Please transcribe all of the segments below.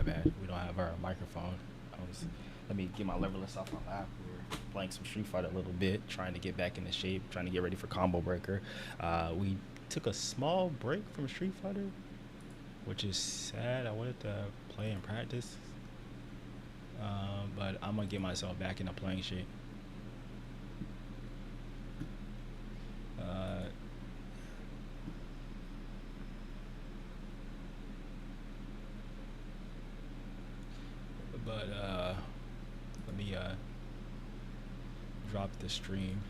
bad. We don't have our microphone. Let me get my leverless off my lap. We're playing some Street Fighter a little bit, trying to get back into shape, trying to get ready for Combo Breaker. We took a small break from Street Fighter, which is sad. I wanted to play and practice, but I'm gonna get myself back into playing shape. But let me drop the stream.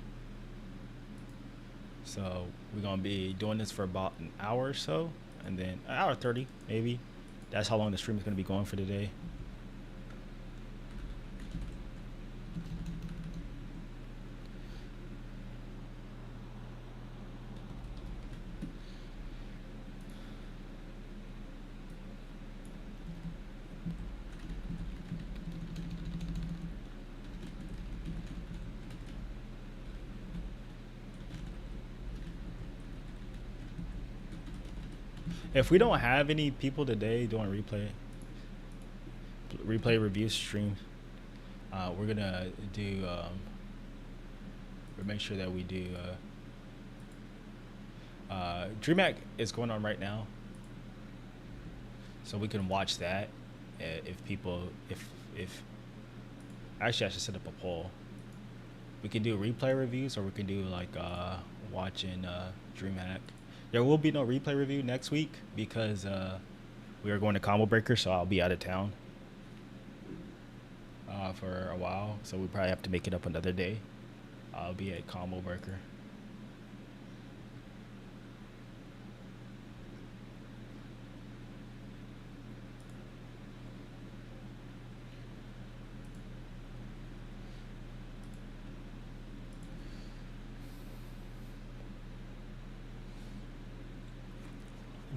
So we're gonna be doing this for about an hour or so, and then an hour 30 maybe. That's how long the stream is gonna be going for today. If we don't have any people today doing replay review stream, we're gonna do we'll make sure that we do DreamHack is going on right now, so we can watch that. If actually I should set up a poll. We can do replay reviews, or we can do like watching DreamHack. There will be no replay review next week because we are going to Combo Breaker, so I'll be out of town for a while. So we probably have to make it up another day. I'll be at Combo Breaker.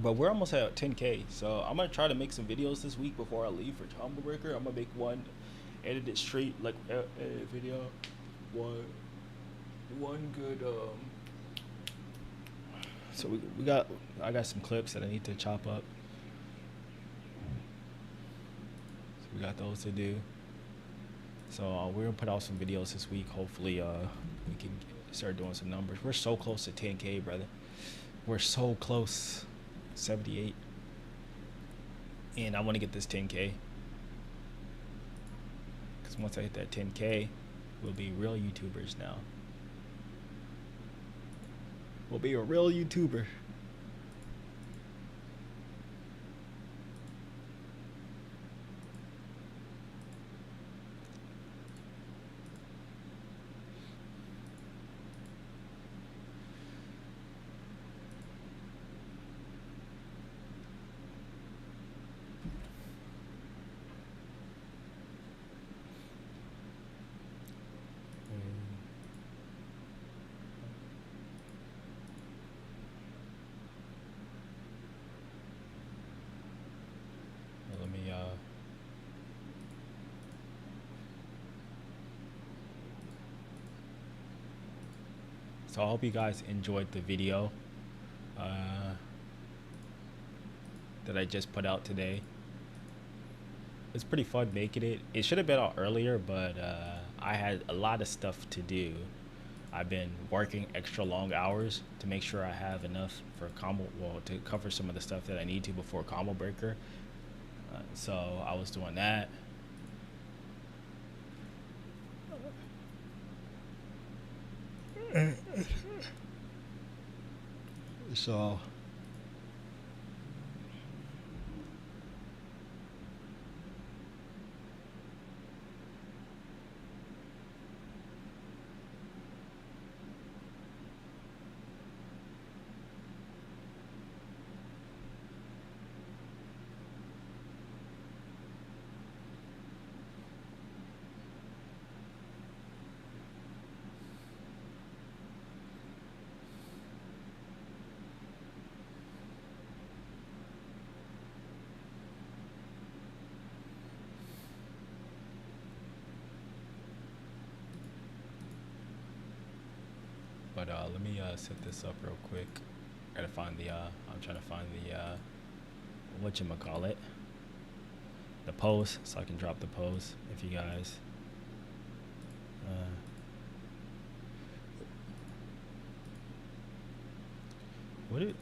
But we're almost at 10K, so I'm gonna try to make some videos this week before I leave for Combo Breaker. I'm gonna make one edited straight, like edit video, one good. So I got some clips that I need to chop up. So we got those to do. So we're gonna put out some videos this week. Hopefully, we can start doing some numbers. We're so close to 10K, brother. We're so close. 78, and I want to get this 10K, because once I hit that 10K, we'll be real YouTubers now. We'll be a real YouTuber. Let me so I hope you guys enjoyed the video that I just put out today. It's pretty fun making it. It should have been out earlier, but I had a lot of stuff to do. I've been working extra long hours to make sure I have enough for to cover some of the stuff that I need to before Combo Breaker. So I was doing that. So But let me set this up real quick. Gotta find the I'm trying to find the whatchamacallit, the post, so I can drop the post if you guys. What it?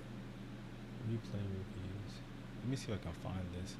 Replay reviews. Let me see if I can find this.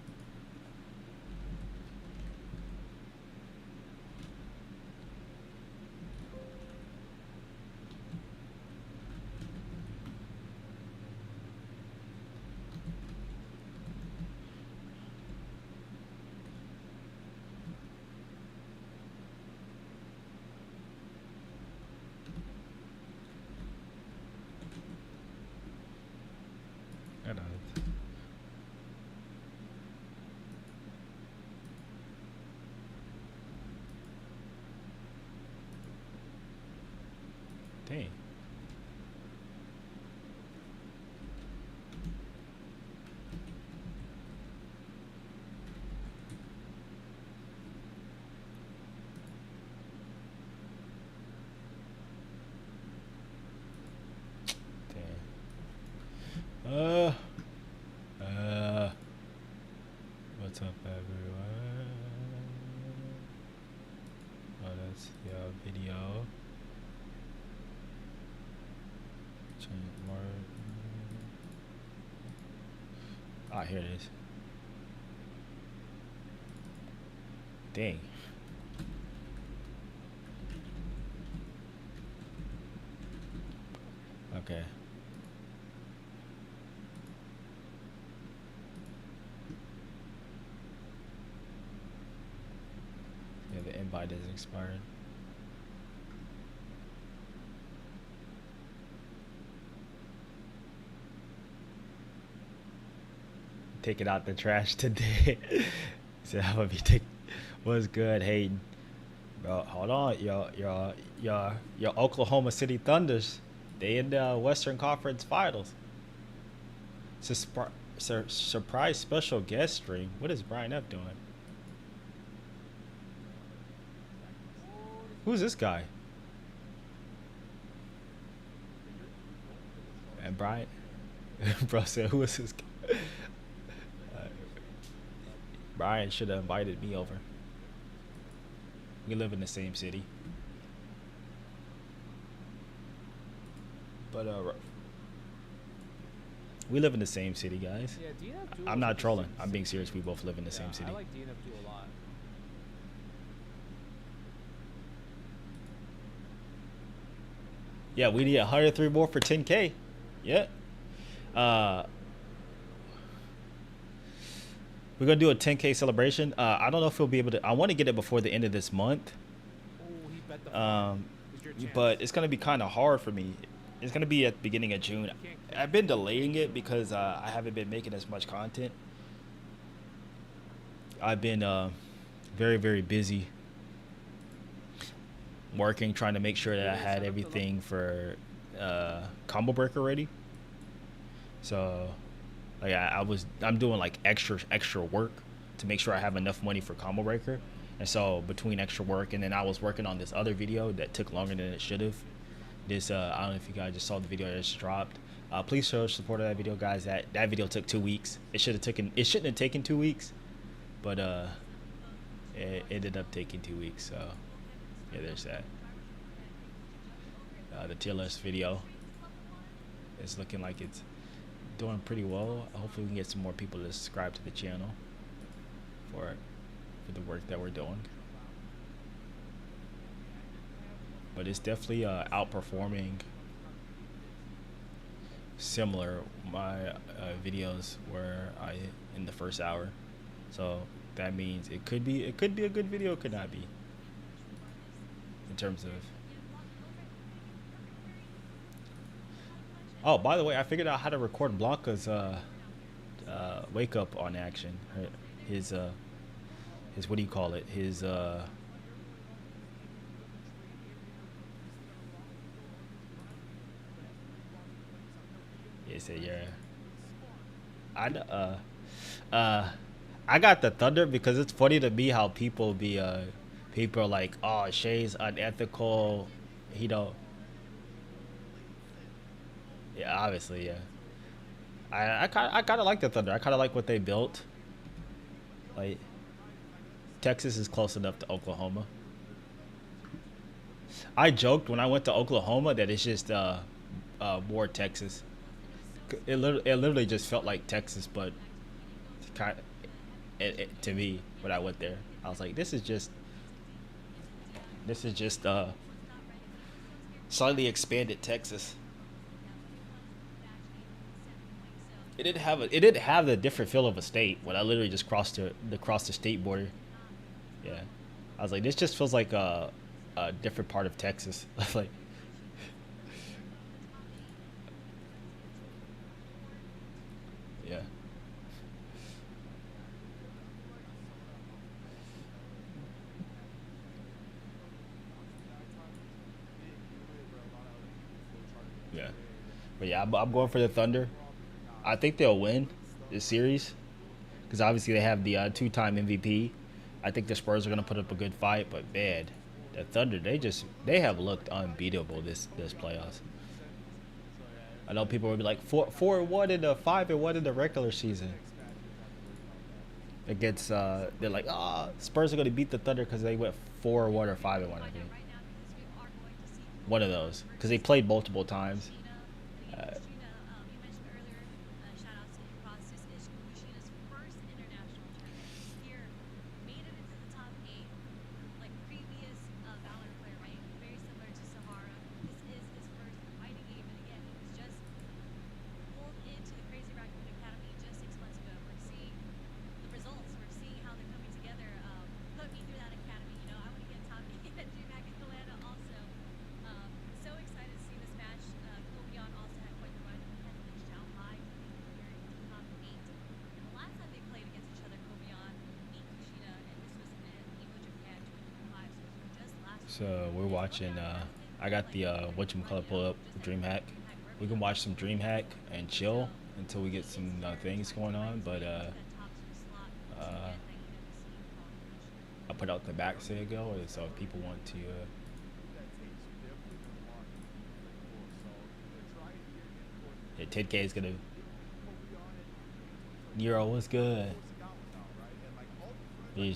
Dang. What's up, everyone? Oh, that's your video. Ah, here it is. Dang. Okay. Yeah, the invite is expired. Take it out the trash today. So I'm gonna be taking. What's good, Hayden? Bro, hold on, your Oklahoma City Thunders. They in the Western Conference Finals. Surprise special guest stream. What is Brian F doing? Who's this guy? And Brian, bro said, who is this guy? Brian should have invited me over. We live in the same city. But we live in the same city, guys. Yeah, I'm not trolling. I'm being serious. We both live in the same city. I like DNF2 a lot. Yeah, we need 103 more for 10K. Yeah. We're gonna do a 10K celebration. I don't know if we'll be able to. I want to get it before the end of this month. But it's gonna be kind of hard for me. It's gonna be at the beginning of June. I've been delaying it because I haven't been making as much content. I've been very, very busy working, trying to make sure that I had everything for Combo Breaker ready. So like I'm doing like extra work to make sure I have enough money for Combo Breaker. And so between extra work and then I was working on this other video that took longer than it should have. This I don't know if you guys just saw the video that just dropped. Please show support of that video, guys. That video took 2 weeks. It shouldn't have taken 2 weeks, but it ended up taking 2 weeks. So yeah, there's that. The tier list video is looking like it's doing pretty well. Hopefully we can get some more people to subscribe to the channel for the work that we're doing. But it's definitely outperforming similar my videos where I in the first hour. So that means it could be a good video, it could not be. In terms of oh, by the way, I figured out how to record Blanca's wake up on action. His what do you call it? His yeah. I got the Thunder because it's funny to me how people are like, oh, Shay's unethical, he don't. Yeah, obviously, yeah. I kind of like the Thunder. I kind of like what they built. Like, Texas is close enough to Oklahoma. I joked when I went to Oklahoma that it's just more Texas. It literally just felt like Texas, but kind to me when I went there, I was like, this is just slightly expanded Texas. It didn't have the different feel of a state when I literally just crossed the state border. Yeah, I was like, this just feels like a different part of Texas. Like, yeah, yeah, but yeah, I'm going for the Thunder. I think they'll win this series because obviously they have the two-time MVP. I think the Spurs are going to put up a good fight, but man, the Thunder they have looked unbeatable this playoffs. I know people will be like 4-1 in the 5-1 in the regular season. Against they're like, Spurs are going to beat the Thunder because they went 4-1 or 5-1. I think one of those because they played multiple times. Uh, So we're watching. I got the whatchamacallit pull up DreamHack. We can watch some DreamHack and chill until we get some things going on. But uh, I put out the back say ago, so if people want to. Yeah, 10K is gonna. Nero, what's good? You, you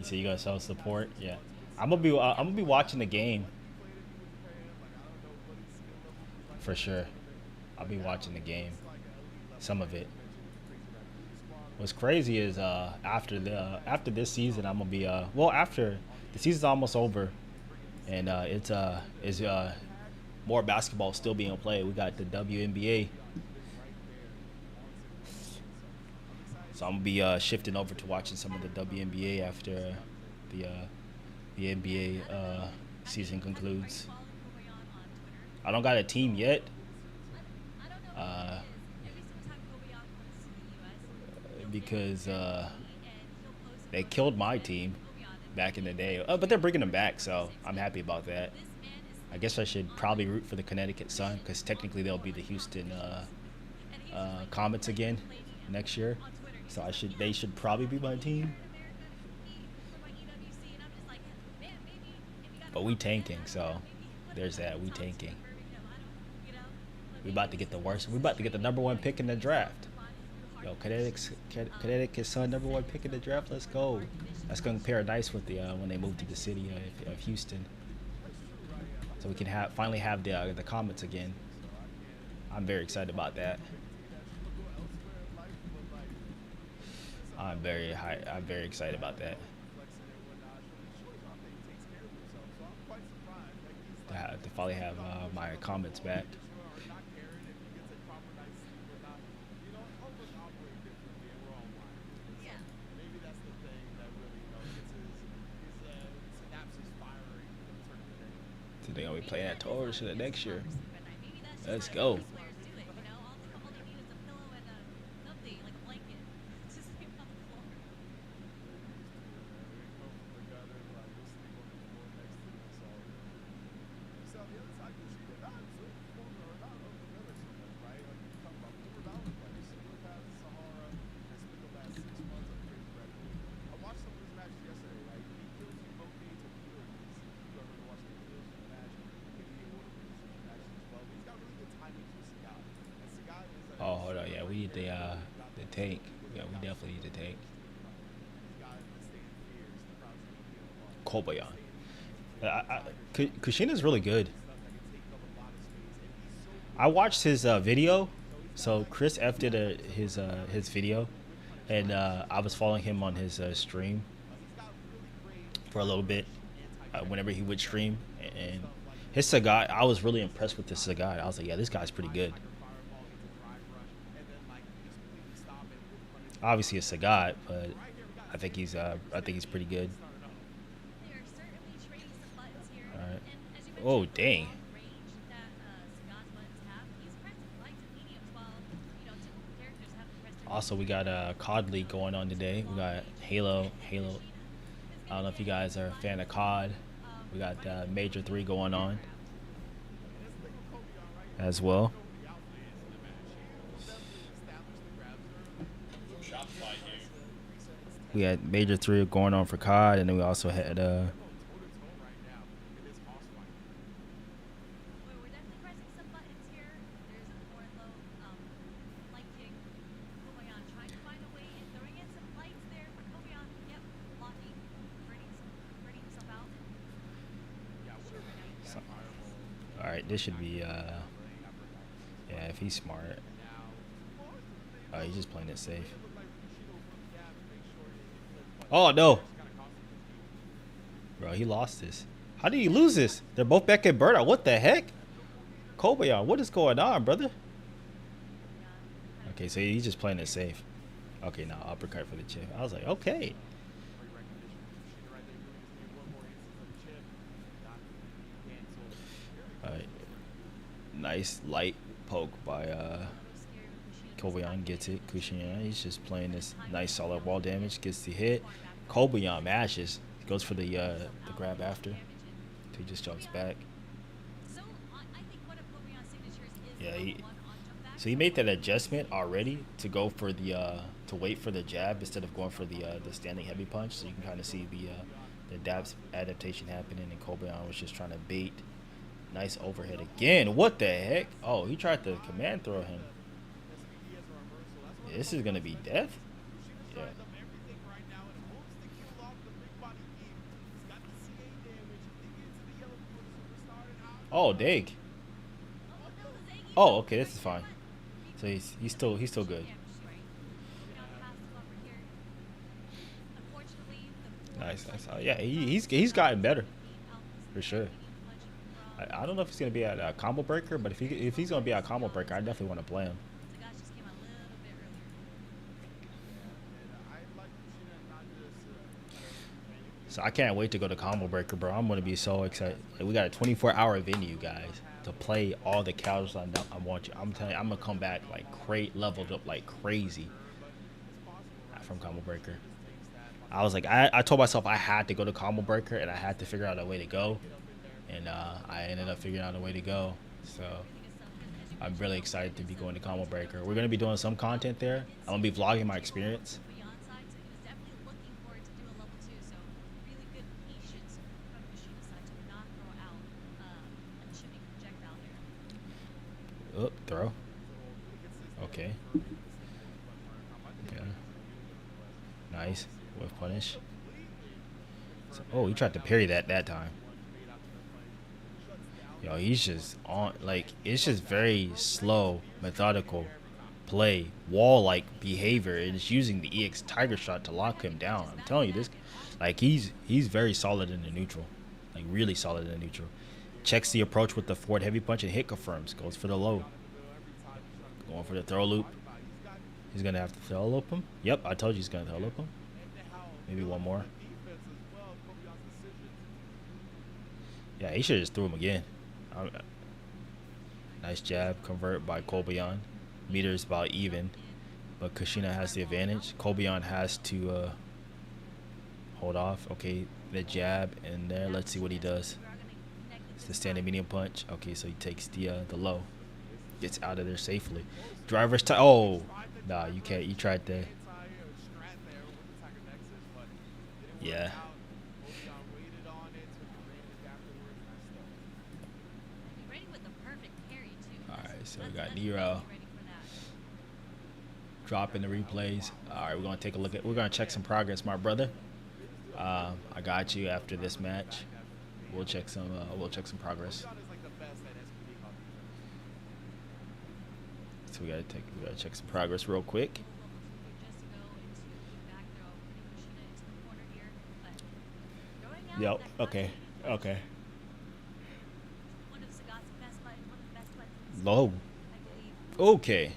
say you got self support? Yeah, I'm gonna be watching the game for sure. I'll be watching the game, some of it. What's crazy is after this season I'm gonna be after the season's almost over and it's is more basketball still being played. We got the WNBA, so I'm gonna be shifting over to watching some of the WNBA after the uh, the NBA season concludes. I don't got a team yet. Uh, because they killed my team back in the day. But they're bringing them back, so I'm happy about that. I guess I should probably root for the Connecticut Sun because technically they'll be the Houston Comets again next year. So they should probably be my team. But we tanking, so there's that. We tanking. We about to get the worst. We about to get the number one pick in the draft. Yo, Connecticut Sun number one pick in the draft. Let's go. That's going to pair nice with the when they move to the city of Houston, so we can finally have the Comets again. I'm very excited about that. I'm very excited about that. To finally have my Comets back. So they're gonna be playing at Taurus next year. Let's go. Oh, hold on. Yeah, we need the tank. Yeah, we definitely need the tank. Kobayan. Kushina's really good. I watched his video. So Chris F did his video, and I was following him on his stream for a little bit. Whenever he would stream, and his Sagat, I was really impressed with this Sagat. I was like, yeah, this guy's pretty good. Obviously a Sagat, but I think he's pretty good. All right. Oh dang. Also, we got COD League going on today. We got Halo. I don't know if you guys are a fan of COD. We got Major 3 going on as well. We had Major 3 going on for COD, and then we also had all right, this should be yeah, if he's smart. Oh, he's just playing it safe. Oh no, bro, he lost this. How did he lose this? They're both back at burnout. What the heck? Kobayan, what is going on, brother? Okay, so he's just playing it safe. Okay, now uppercut for the chip. I was like, okay. Alright. Nice light poke by Kobayan, gets it. Kushina, he's just playing this nice solid wall damage, gets the hit. Kobayan mashes. Goes for the grab after. He just jumps back. Yeah, so he made that adjustment already to go for the to wait for the jab instead of going for the standing heavy punch. So you can kind of see the adaptation happening, and Kobayan was just trying to bait. Nice overhead again. What the heck? Oh, he tried to command throw him. Yeah, this is gonna be death. Yeah. Oh, dang. Oh, okay, this is fine. So he's still good. Nice. Yeah, he's gotten better for sure. I don't know if he's gonna be at a combo breaker, but if he's gonna be at a combo breaker, I definitely want to play him. So I can't wait to go to combo breaker, bro. I'm gonna be so excited. Like, we got a 24-hour venue, guys, to play all the characters I want you. I'm telling you, I'm gonna come back like leveled up like crazy from combo breaker. I was like, I told myself I had to go to combo breaker, and I had to figure out a way to go, and I ended up figuring out a way to go. So I'm really excited to be going to combo breaker. We're gonna be doing some content there. I'm gonna be vlogging my experience. Oh, throw. Okay. Yeah. Nice. With punish. So, oh, he tried to parry that time. Yo, he's just on, like, it's just very slow, methodical play, wall-like behavior, and it's using the EX Tiger Shot to lock him down. I'm telling you, this, like, he's very solid in the neutral, like really solid in the neutral. Checks the approach with the forward heavy punch and hit confirms. Goes for the low. Going for the throw loop. He's gonna have to throw loop him. Yep, I told you he's gonna throw loop him. Maybe one more. Yeah, he should have just threw him again. Nice jab, convert by Kobayan. Meters about even, but Kushina has the advantage. Kobayan has to hold off. Okay, the jab in there. Let's see what he does. It's the standing medium punch. Okay, so he takes the low, gets out of there safely. Driver's tie. Oh, nah, you can't. You tried that. Yeah. So we got Nero dropping the replays. All right, we're gonna take a look at. We're gonna check some progress, my brother. I got you after this match. We'll check some progress. So we gotta check some progress real quick. Yep. Okay. Okay. Low. Okay.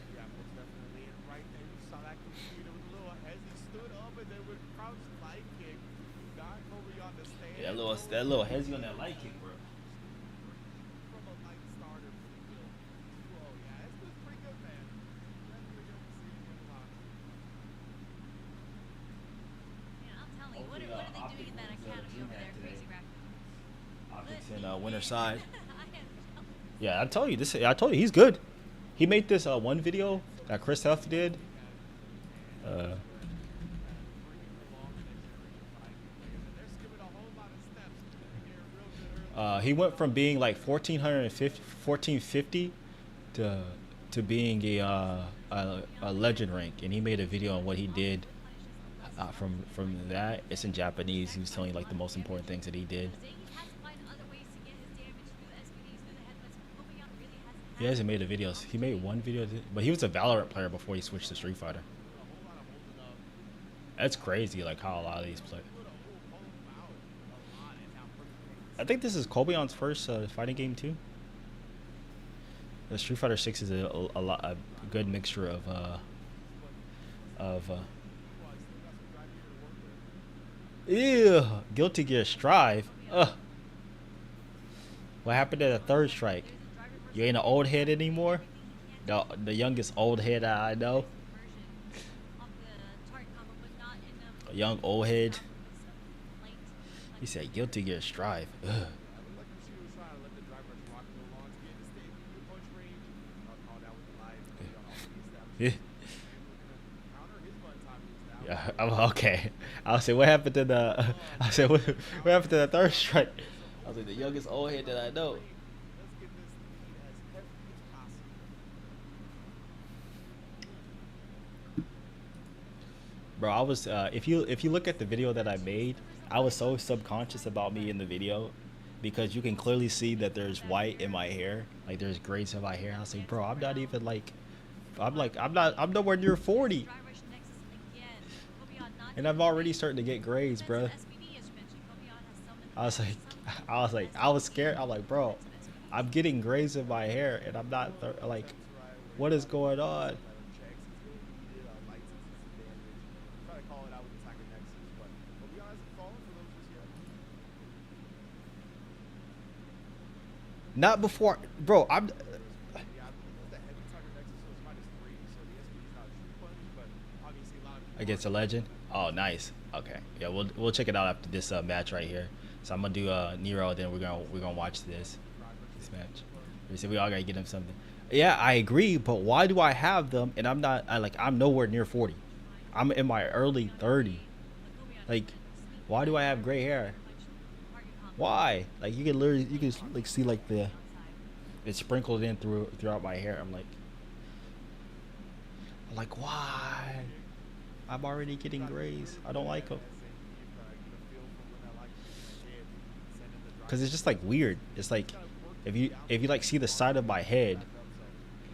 Yeah, that little hezzy on that light kick, bro. Hopefully, Optic wins Dream Hack today. Optic's in winner side. Yeah, I told you this. I told you he's good. He made this one video that Chris Huff did. Uh, he went from being like 1450 to being a legend rank, and he made a video on what he did from that. It's in Japanese. He was telling you like the most important things that he did. He hasn't made a videos. He made one video, but he was a Valorant player before he switched to Street Fighter. That's crazy, like how a lot of these play. I think this is Kobeon's first fighting game too. The Street Fighter 6 is a good mixture of ew, Guilty Gear Strive. Ugh. What happened to the third strike? You ain't an old head anymore? The youngest old head I know. A young old head. He said Guilty Gear Strive. Ugh. Yeah, okay. I'll say what happened to the I said what happened to the third strike? I was like the youngest old head that I know. Bro, I was if you look at the video that I made, I was so subconscious about me in the video because you can clearly see that there's white in my hair, like there's grays in my hair. I was like, bro, I'm not even like I'm nowhere near 40. And I'm already starting to get grays, bro. I was scared. I'm like, bro, I'm getting grays in my hair and I'm not like, what is going on? Not before, bro. I'm against a legend. Oh, nice. Okay, yeah, we'll check it out after this match right here. So I'm gonna do Nero, then we're gonna watch this match. We said we all gotta get him something. Yeah, I agree, but why do I have them and I'm nowhere near 40. I'm in my early 30. Like, why do I have gray hair? Why? Like you can like see like it's sprinkled in throughout my hair. I'm like why? I'm already getting grays. I don't like them. Cause it's just like weird. It's like if you like see the side of my head,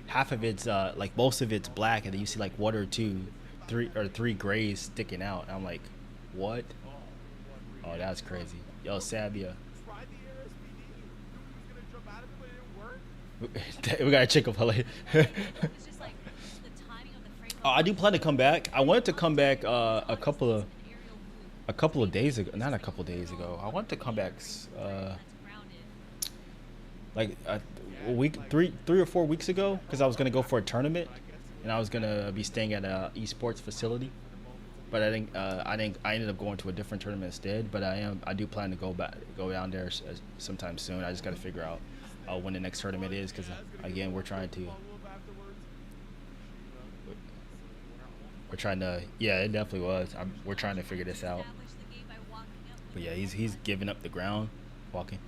half of it's like most of it's black, and then you see like one or two, three grays sticking out. And I'm like, what? Oh, that's crazy. Yo, Sabia. We gotta check up LA. Oh, I do plan to come back. I wanted to come back a couple of days ago. Not a couple days ago. I wanted to come back like a week, three or 4 weeks ago, because I was gonna go for a tournament, and I was gonna be staying at a esports facility. But I ended up going to a different tournament instead. But I do plan to go down there sometime soon. I just got to figure out when the next tournament is, because again we're trying to yeah, it definitely was. We're trying to figure this out. But yeah, he's giving up the ground, walking.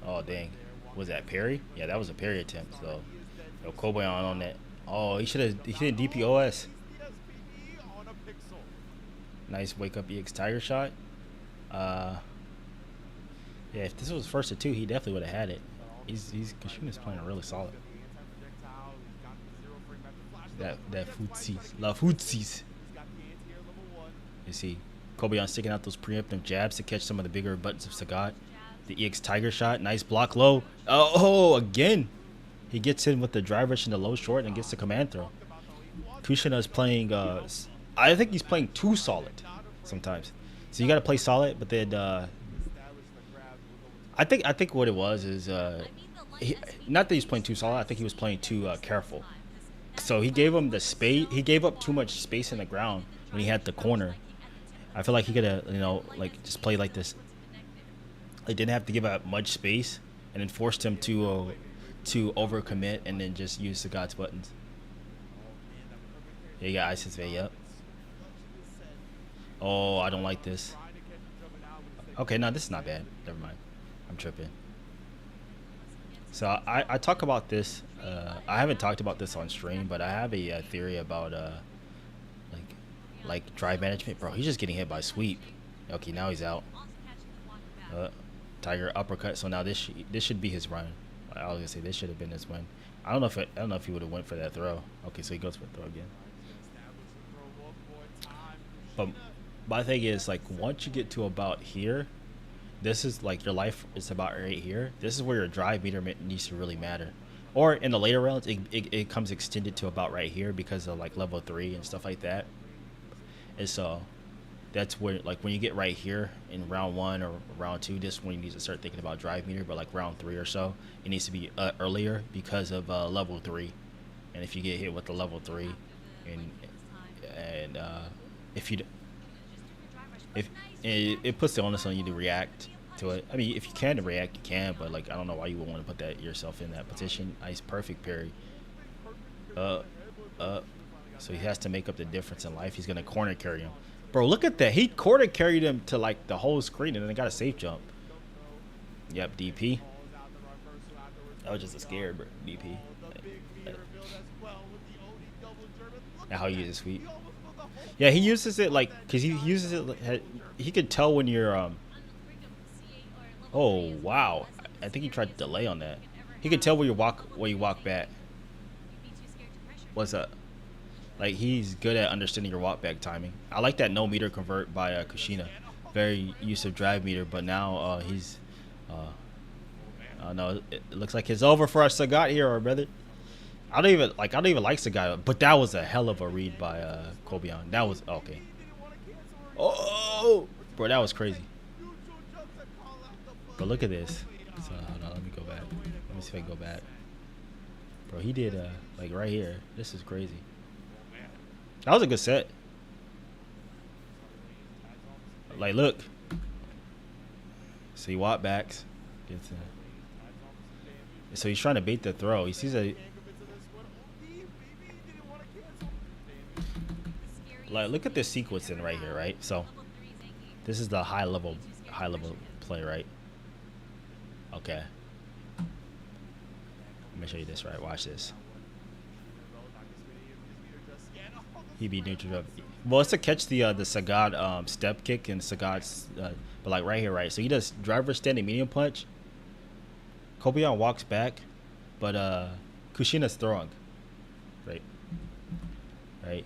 Oh dang, was that parry? Yeah, that was a parry attempt. So, yo, Kobe on that. Oh, he didn't DPOS. Nice wake up EX Tiger shot. Uh, yeah, if this was first to two, he definitely would have had it. Kushina's playing really solid. That footsies. La footsies. You see, Kobeon sticking out those preemptive jabs to catch some of the bigger buttons of Sagat. The EX Tiger shot. Nice block low. Oh, again. He gets in with the drive rush in the low short and gets the command throw. Kushina is playing, I think he's playing too solid sometimes. So you got to play solid, but then I think what it was is, not that he's playing too solid. I think he was playing too careful. So he gave him the space. He gave up too much space in the ground when he had the corner. I feel like he could have, like just played like this. He didn't have to give up much space, and then forced him to overcommit and then just use the God's buttons. Yeah, you got ISIS Bay, yep. Oh, I don't like this. Okay, no, this is not bad. Never mind. I'm tripping. So I talk about this. I haven't talked about this on stream, but I have a theory about like drive management. Bro, he's just getting hit by sweep. Okay, now he's out. Tiger uppercut. So now this should be his run. I was gonna say this should have been his win. I don't know if he would have went for that throw. Okay, so he goes for the throw again. But my thing is, like, once you get to about here, this is like your life is about right here. This is where your drive meter needs to really matter. Or in the later rounds, it comes extended to about right here because of like level 3 and stuff like that. And so that's where, like, when you get right here in round 1 or round 2, this is when you need to start thinking about drive meter. But like round 3 or so, it needs to be earlier because of level 3. And if you get hit with the level 3, and if it puts the onus on you to react to it. I mean, if you can react, you can, but like I don't know why you would want to put yourself in that position. Nice, perfect parry. So he has to make up the difference in life. He's gonna corner carry him, bro. Look at that. He corner carried him to like the whole screen, and then got a safe jump. Yep, DP. That was just a scared DP. Now how you use a sweep. Yeah, he uses it like, cause he uses it. He could tell when you're Oh wow! I think he tried to delay on that. He could tell where you walk back. What's up? Like, he's good at understanding your walk back timing. I like that no meter convert by Kushina. Very use of drive meter, but now he's no, it looks like it's over for our Sagat hero, brother. I don't even like Sagat, but that was a hell of a read by Kobeon. That was okay. Oh, bro, that was crazy. But look at this. So hold on, let me go back. Let me see if I can go back. Bro, he did like right here. This is crazy. That was a good set. Like, look. So he walk backs. So he's trying to bait the throw. He sees a. Like, look at this sequence in right here, right? So this is the high level play, right? Okay. Let me show you this, right? Watch this. He beat neutral. Well, it's to catch the Sagat step kick and Sagat's, but like right here, right? So he does driver standing medium punch. Kobeon walks back, but Kushina's throwing. Right. Right.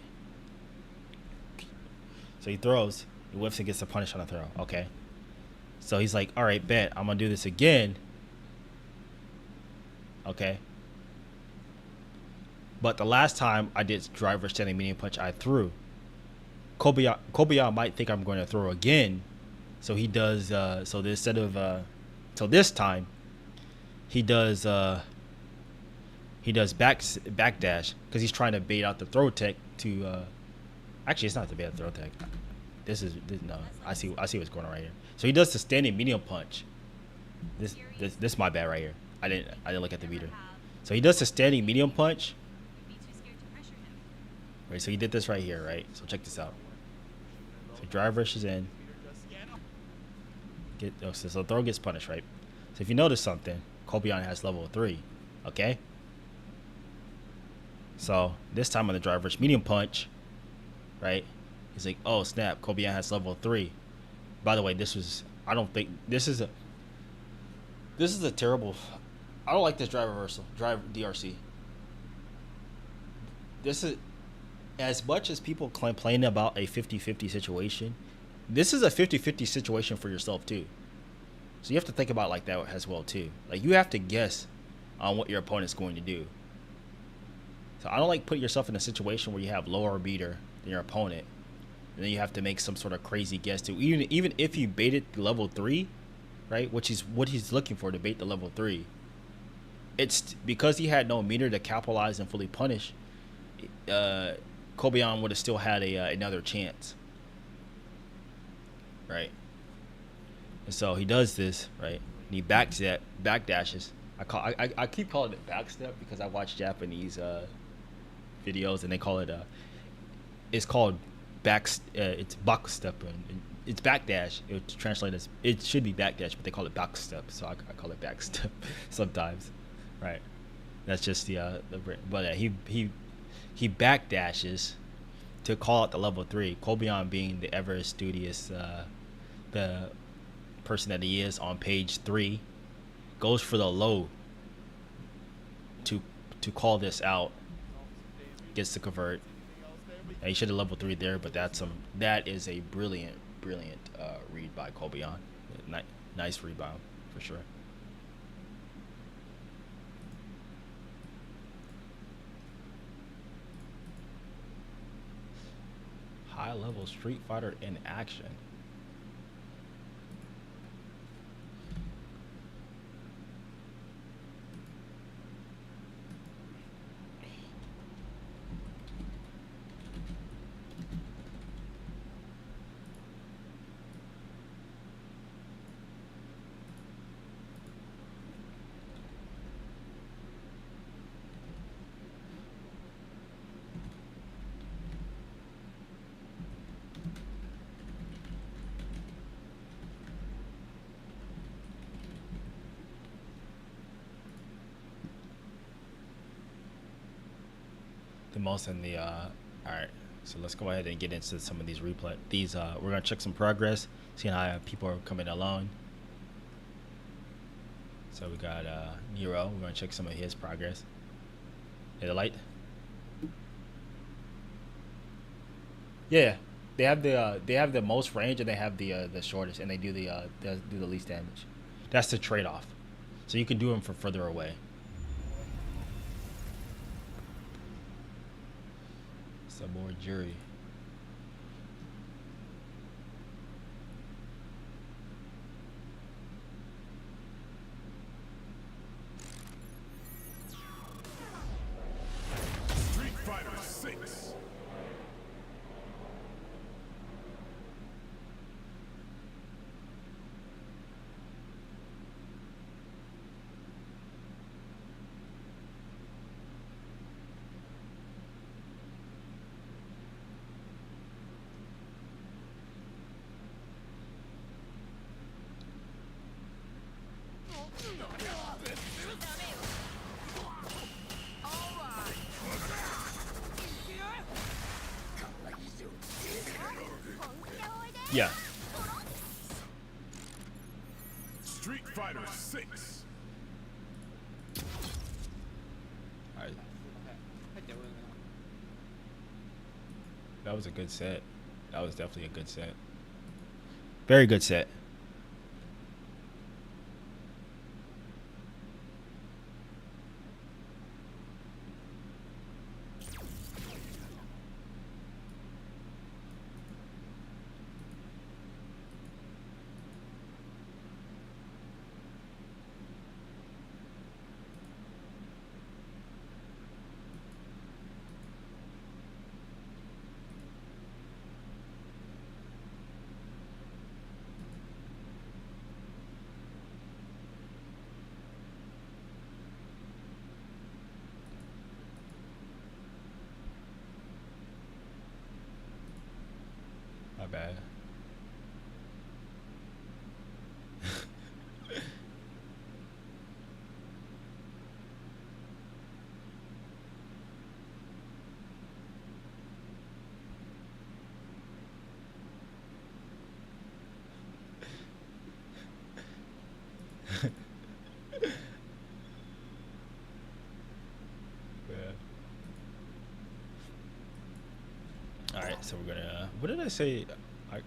So he throws, he whiffs and gets a punish on a throw. Okay. So he's like, all right, bet. I'm going to do this again. Okay. But the last time I did driver standing medium punch, I threw. Kobeon might think I'm going to throw again. So he does, so instead of, so this time, he does back dash because he's trying to bait out the throw tech to, actually it's not the bait throw tech. This no, I see what's going on right here. So he does the standing medium punch. This my bad right here. I didn't look at the meter. So he does the standing medium punch. Right, so he did this right here, right? So check this out. So drive rushes in. So throw gets punished, right? So if you notice something, Kobeon has level 3. Okay? So this time on the drive rush medium punch, right? He's like, oh snap, Kobian has level 3. By the way, this was, I don't think this is a terrible. I don't like this drive reversal, drive DRC. This is, as much as people complain about a 50-50 situation, this is a 50-50 situation for yourself too. So you have to think about it like that as well too. Like you have to guess on what your opponent's going to do. So I don't like putting yourself in a situation where you have lower beater than your opponent, and then you have to make some sort of crazy guess to even if you baited level 3, right? Which is what he's looking for, to bait the level 3. It's because he had no meter to capitalize and fully punish. Kobian would have still had another chance, right? And so he does this, right? And he backdashes. I keep calling it backstep because I watch Japanese videos and they call it it's called it's backstep, and it's backdash. It would translate as, it should be backdash, but they call it backstep, so I call it backstep sometimes, right? That's just but he backdashes to call out the level 3. Kobian, being the ever studious the person that he is on page 3, goes for the low to call this out, gets to convert. And he should have level 3 there, but that is a brilliant read by Kobian. Nice rebound for sure. High level Street Fighter in action. The most in the all right, so let's go ahead and get into some of these replay. We're gonna check some progress, seeing how people are coming along. So we got Nero. We're gonna check some of his progress. Hit the light. Yeah, they have the most range, and they have the shortest, and they do the least damage. That's the trade-off. So you can do them from further away. Some more Juri. Street Fighter 6. Yeah. Street Fighter 6. All right. That was a good set. That was definitely a good set. Very good set. So we're gonna. What did I say? I,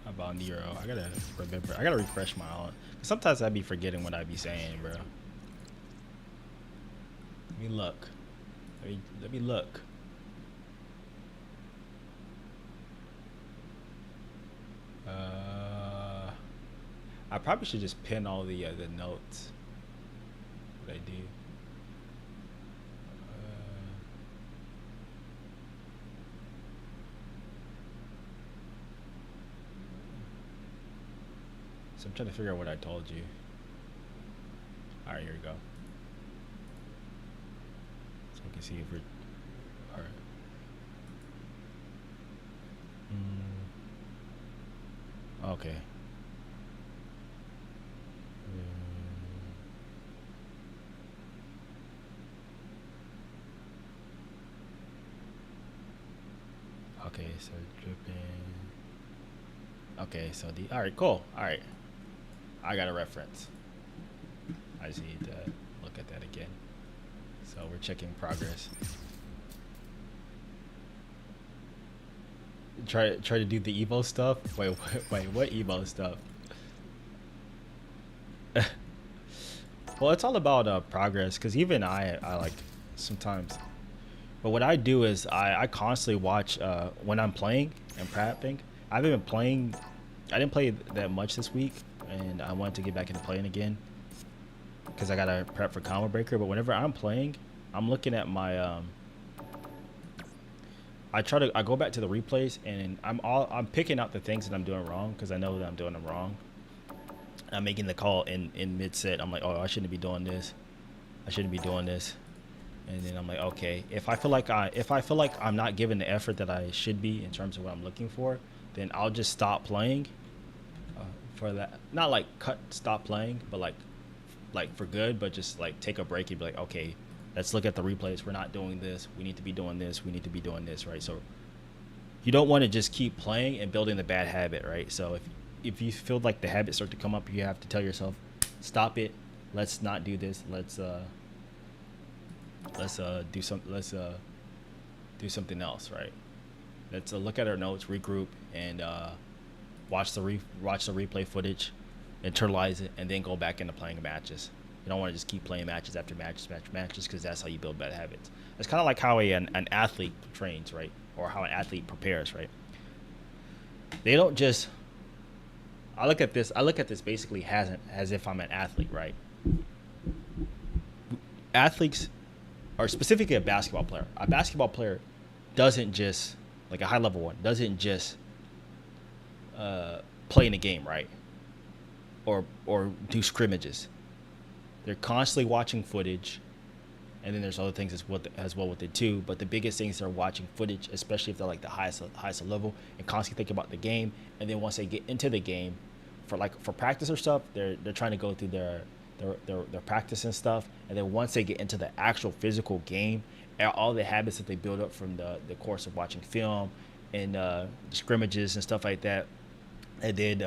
about Nero. I gotta remember. I gotta refresh my own. Sometimes I be forgetting what I be saying, bro. Let me look. Let me look. I probably should just pin all the notes. What I do. So I'm trying to figure out what I told you. All right, here we go. So we can see if we're. All right. Okay. Okay, so dripping. Okay, so the all right, cool. All right, I got a reference. I just need to look at that again. So we're checking progress. Try to do the Evo stuff. Wait, what Evo stuff? Well, it's all about progress, because even I like sometimes. But what I do is I constantly watch when I'm playing and prepping. I haven't been playing. I didn't play that much this week, and I wanted to get back into playing again because I gotta prep for Combo Breaker. But whenever I'm playing, I'm looking at my I go back to the replays, and I'm picking out the things that I'm doing wrong, because I know that I'm doing them wrong. I'm making the call in mid set. I'm like, oh, I shouldn't be doing this. I shouldn't be doing this. And then I'm like, okay, if I feel like I'm not giving the effort that I should be in terms of what I'm looking for, then I'll just stop playing. For that, not like stop playing, but like for good, but just like take a break and be like, okay, let's look at the replays. We're not doing this. We need to be doing this. We need to be doing this, right? So you don't want to just keep playing and building the bad habit, right? So if you feel like the habits start to come up, you have to tell yourself, stop it. Let's not do this. Let's do something else, right? Let's look at our notes, regroup, and watch the replay footage, internalize it, and then go back into playing matches. You don't want to just keep playing matches after matches, because that's how you build bad habits. It's kind of like how an athlete trains, right? Or how an athlete prepares, right? They don't just. I look at this basically as if I'm an athlete, right? Athletes, or specifically a basketball player. A basketball player doesn't just, like a high level one, doesn't just play in a game, right? Or do scrimmages. They're constantly watching footage, and then there's other things as well with it too. But the biggest things, they're watching footage, especially if they're like the highest level, and constantly thinking about the game. And then once they get into the game, for practice or stuff, they're trying to go through their practice and stuff. And then once they get into the actual physical game, all the habits that they build up from the course of watching film and scrimmages and stuff like that, and then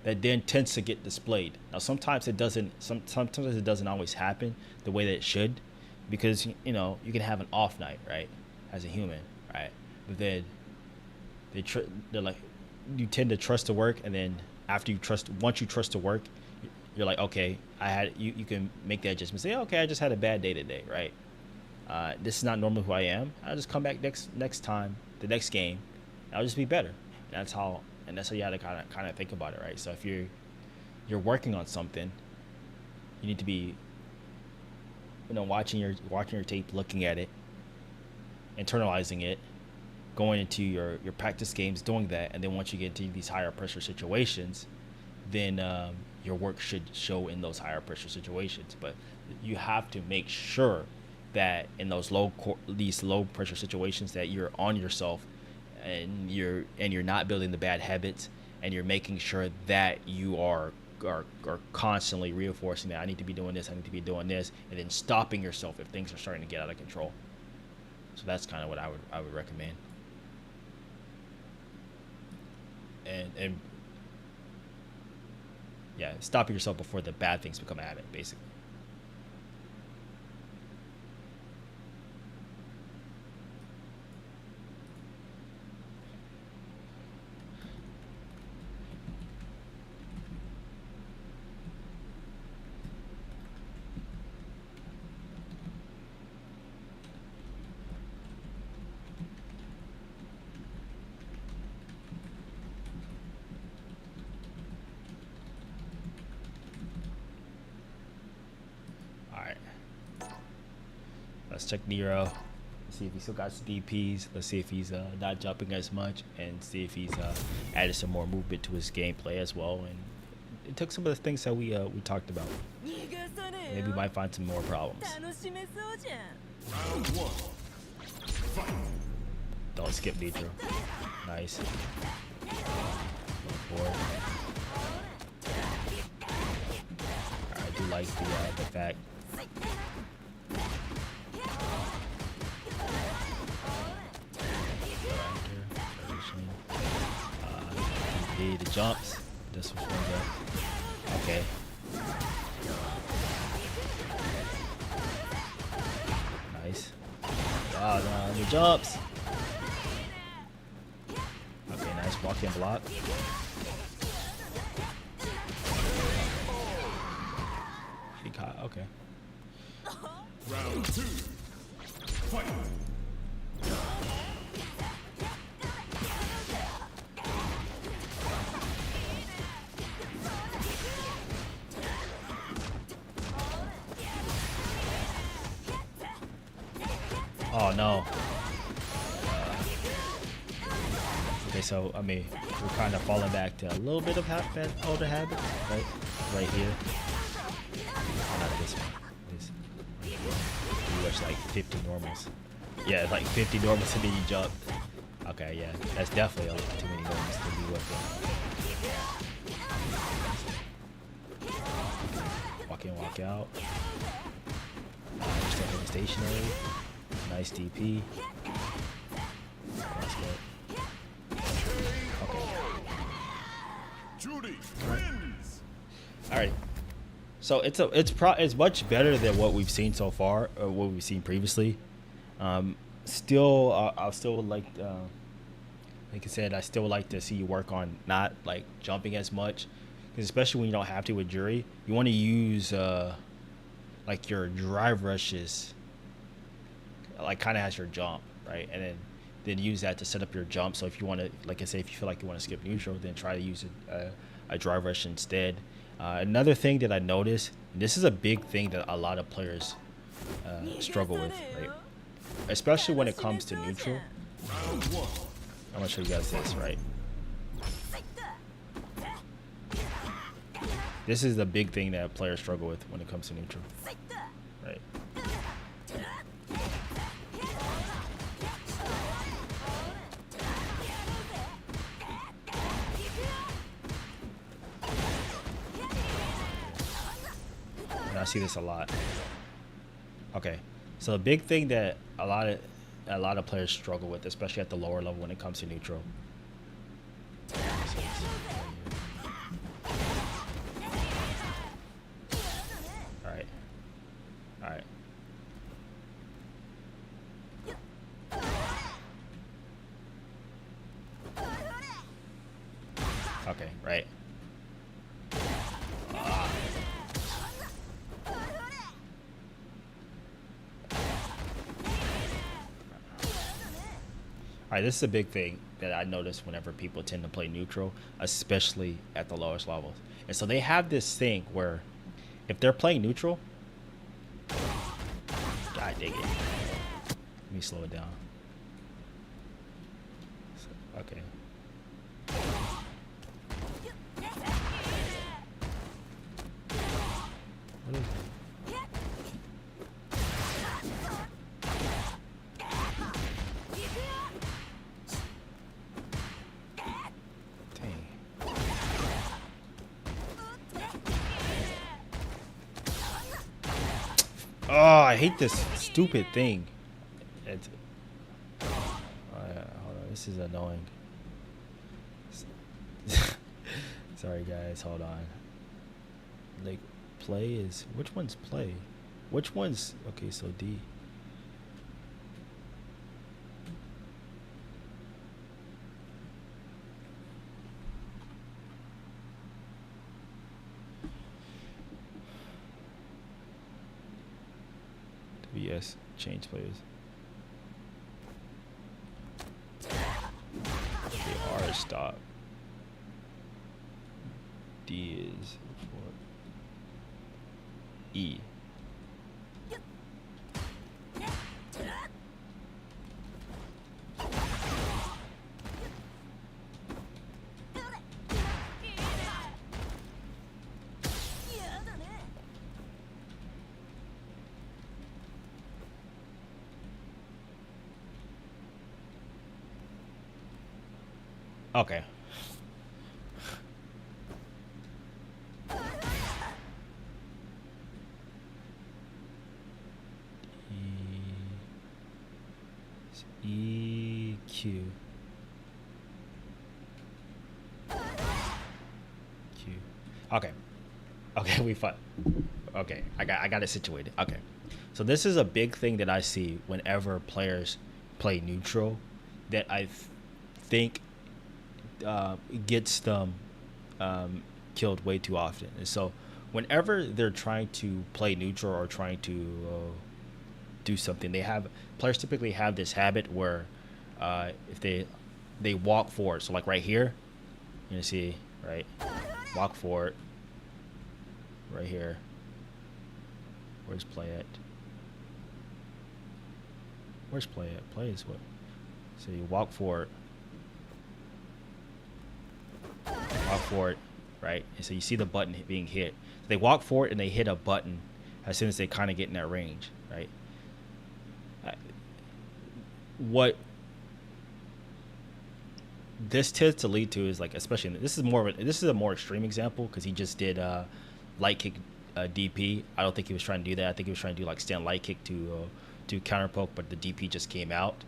that then tends to get displayed. Now sometimes it doesn't. Sometimes it doesn't always happen the way that it should, because you can have an off night, right, as a human, right? But then they're like, you tend to trust the work, and then once you trust the work, you're like, okay, you can make the adjustment. Say, okay, I just had a bad day today, right? This is not normally who I am. I'll just come back next time, the next game, and I'll just be better. And that's how you have to kind of think about it, right? So if you're working on something, you need to be, watching your tape, looking at it, internalizing it, going into your practice games, doing that, and then once you get into these higher pressure situations, then your work should show in those higher pressure situations. But you have to make sure that in those low pressure situations that you're on yourself, and you're not building the bad habits, and you're making sure that you are constantly reinforcing that I need to be doing this, and then stopping yourself if things are starting to get out of control. So that's kind of what I would recommend. And yeah, stopping yourself before the bad things become a habit, basically. Let's check Nero. See if he still got some DPs. Let's see if he's not jumping as much, and see if he's added some more movement to his gameplay as well. And it took some of the things that we talked about. Maybe we might find some more problems. Round one. Fight. Don't skip neutral. Nice. Forward. I do like the fact. The jumps. This was one jump. Okay. Nice. Oh, no, the jumps. Okay, nice walk in block. He caught. Okay. Round two. Fight. Oh no. Okay, so I mean, we're kind of falling back to a little bit of bad older habits, right here. Oh, not this one. This. You watch like 50 normals. Yeah, like 50 normals and then you jump. Okay, yeah, that's definitely too many normals to be with. Walk in, walk out. Still hitting stationary. Nice DP. Okay. Juri wins. All right. So it's much better than what we've seen so far, or what we've seen previously. Still, I still would like I said, I still would like to see you work on not like jumping as much, because especially when you don't have to with Juri, you want to use like your drive rushes, like kind of as your jump, right? And then use that to set up your jump. So if you want to, like I say, if you feel like you want to skip neutral, then try to use a drive rush instead. Another thing that I noticed, and this is a big thing that a lot of players struggle with, right? Especially when it comes to neutral. Round one. I'm gonna show you guys this, right? This is the big thing that players struggle with when it comes to neutral, right? And I see this a lot. Okay, so the big thing that a lot of players struggle with, especially at the lower level when it comes to neutral. All right. Okay, right. All right, this is a big thing that I notice whenever people tend to play neutral, especially at the lowest levels. And so they have this thing where if they're playing neutral, God dang it. Let me slow it down. Okay. What is it? Oh, I hate this stupid thing. It's, hold on, this is annoying. Sorry guys, hold on. Like, play is, which one's play? Which one's, okay, so D. Yes, change players. Okay, R is stop. D is for E. Okay. Q. Okay. Okay, we fought. Okay, I got it situated. Okay. So this is a big thing that I see whenever players play neutral that think gets them killed way too often. And so whenever they're trying to play neutral or trying to do something, players typically have this habit where if they walk forward. So like right here, you see, right? Walk forward. Right here. Where's play at? Where's play at? Play is what? So you walk forward. Walk forward, right? And so you see the button being hit. They walk forward and they hit a button as soon as they kind of get in that range, right? What this tends to lead to is like, especially this is a more extreme example because he just did light kick DP. I don't think he was trying to do that. I think he was trying to do like stand light kick to counter poke, but the DP just came out.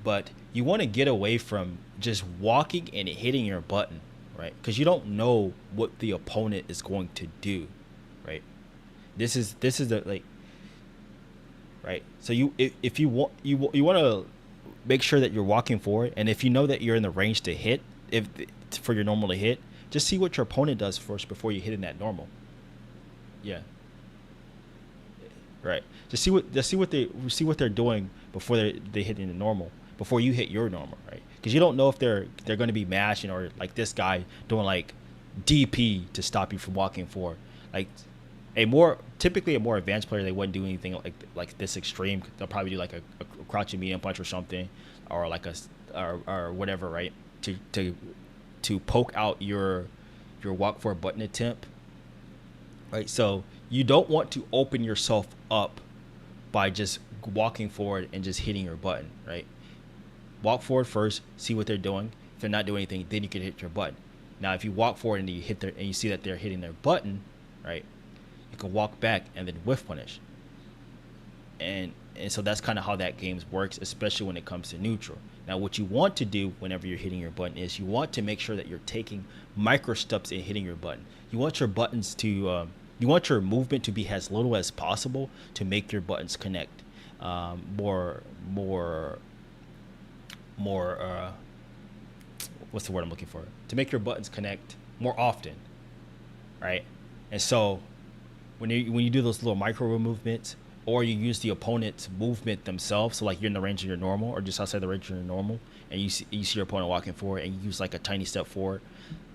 But you want to get away from just walking and hitting your button, right? Because you don't know what the opponent is going to do, right? This is the like, right? So if you want to make sure that you're walking forward, and if you know that you're in the range to hit, for your normal to hit, just see what your opponent does first before you hit in that normal. Yeah. Right. Just see what they're doing before they hit in the normal, before you hit your normal, right? Because you don't know if they're going to be mashing or like this guy doing like DP to stop you from walking forward. Like typically a more advanced player, they wouldn't do anything like this extreme. They'll probably do like a crouching medium punch or something, or like or whatever, right? To poke out your walk forward button attempt, right? So you don't want to open yourself up by just walking forward and just hitting your button, right? Walk forward first, see what they're doing. If they're not doing anything, then you can hit your button. Now, if you walk forward and you see that they're hitting their button, right? You can walk back and then whiff punish. And so that's kind of how that game works, especially when it comes to neutral. Now, what you want to do whenever you're hitting your button is you want to make sure that you're taking micro steps in hitting your button. You want your buttons to, you want your movement to be as little as possible to make your buttons connect what's the word I'm looking for? To make your buttons connect more often, right? And so when you do those little micro movements, or you use the opponent's movement themselves, so like you're in the range of your normal or just outside the range of your normal, and you see your opponent walking forward, and you use like a tiny step forward,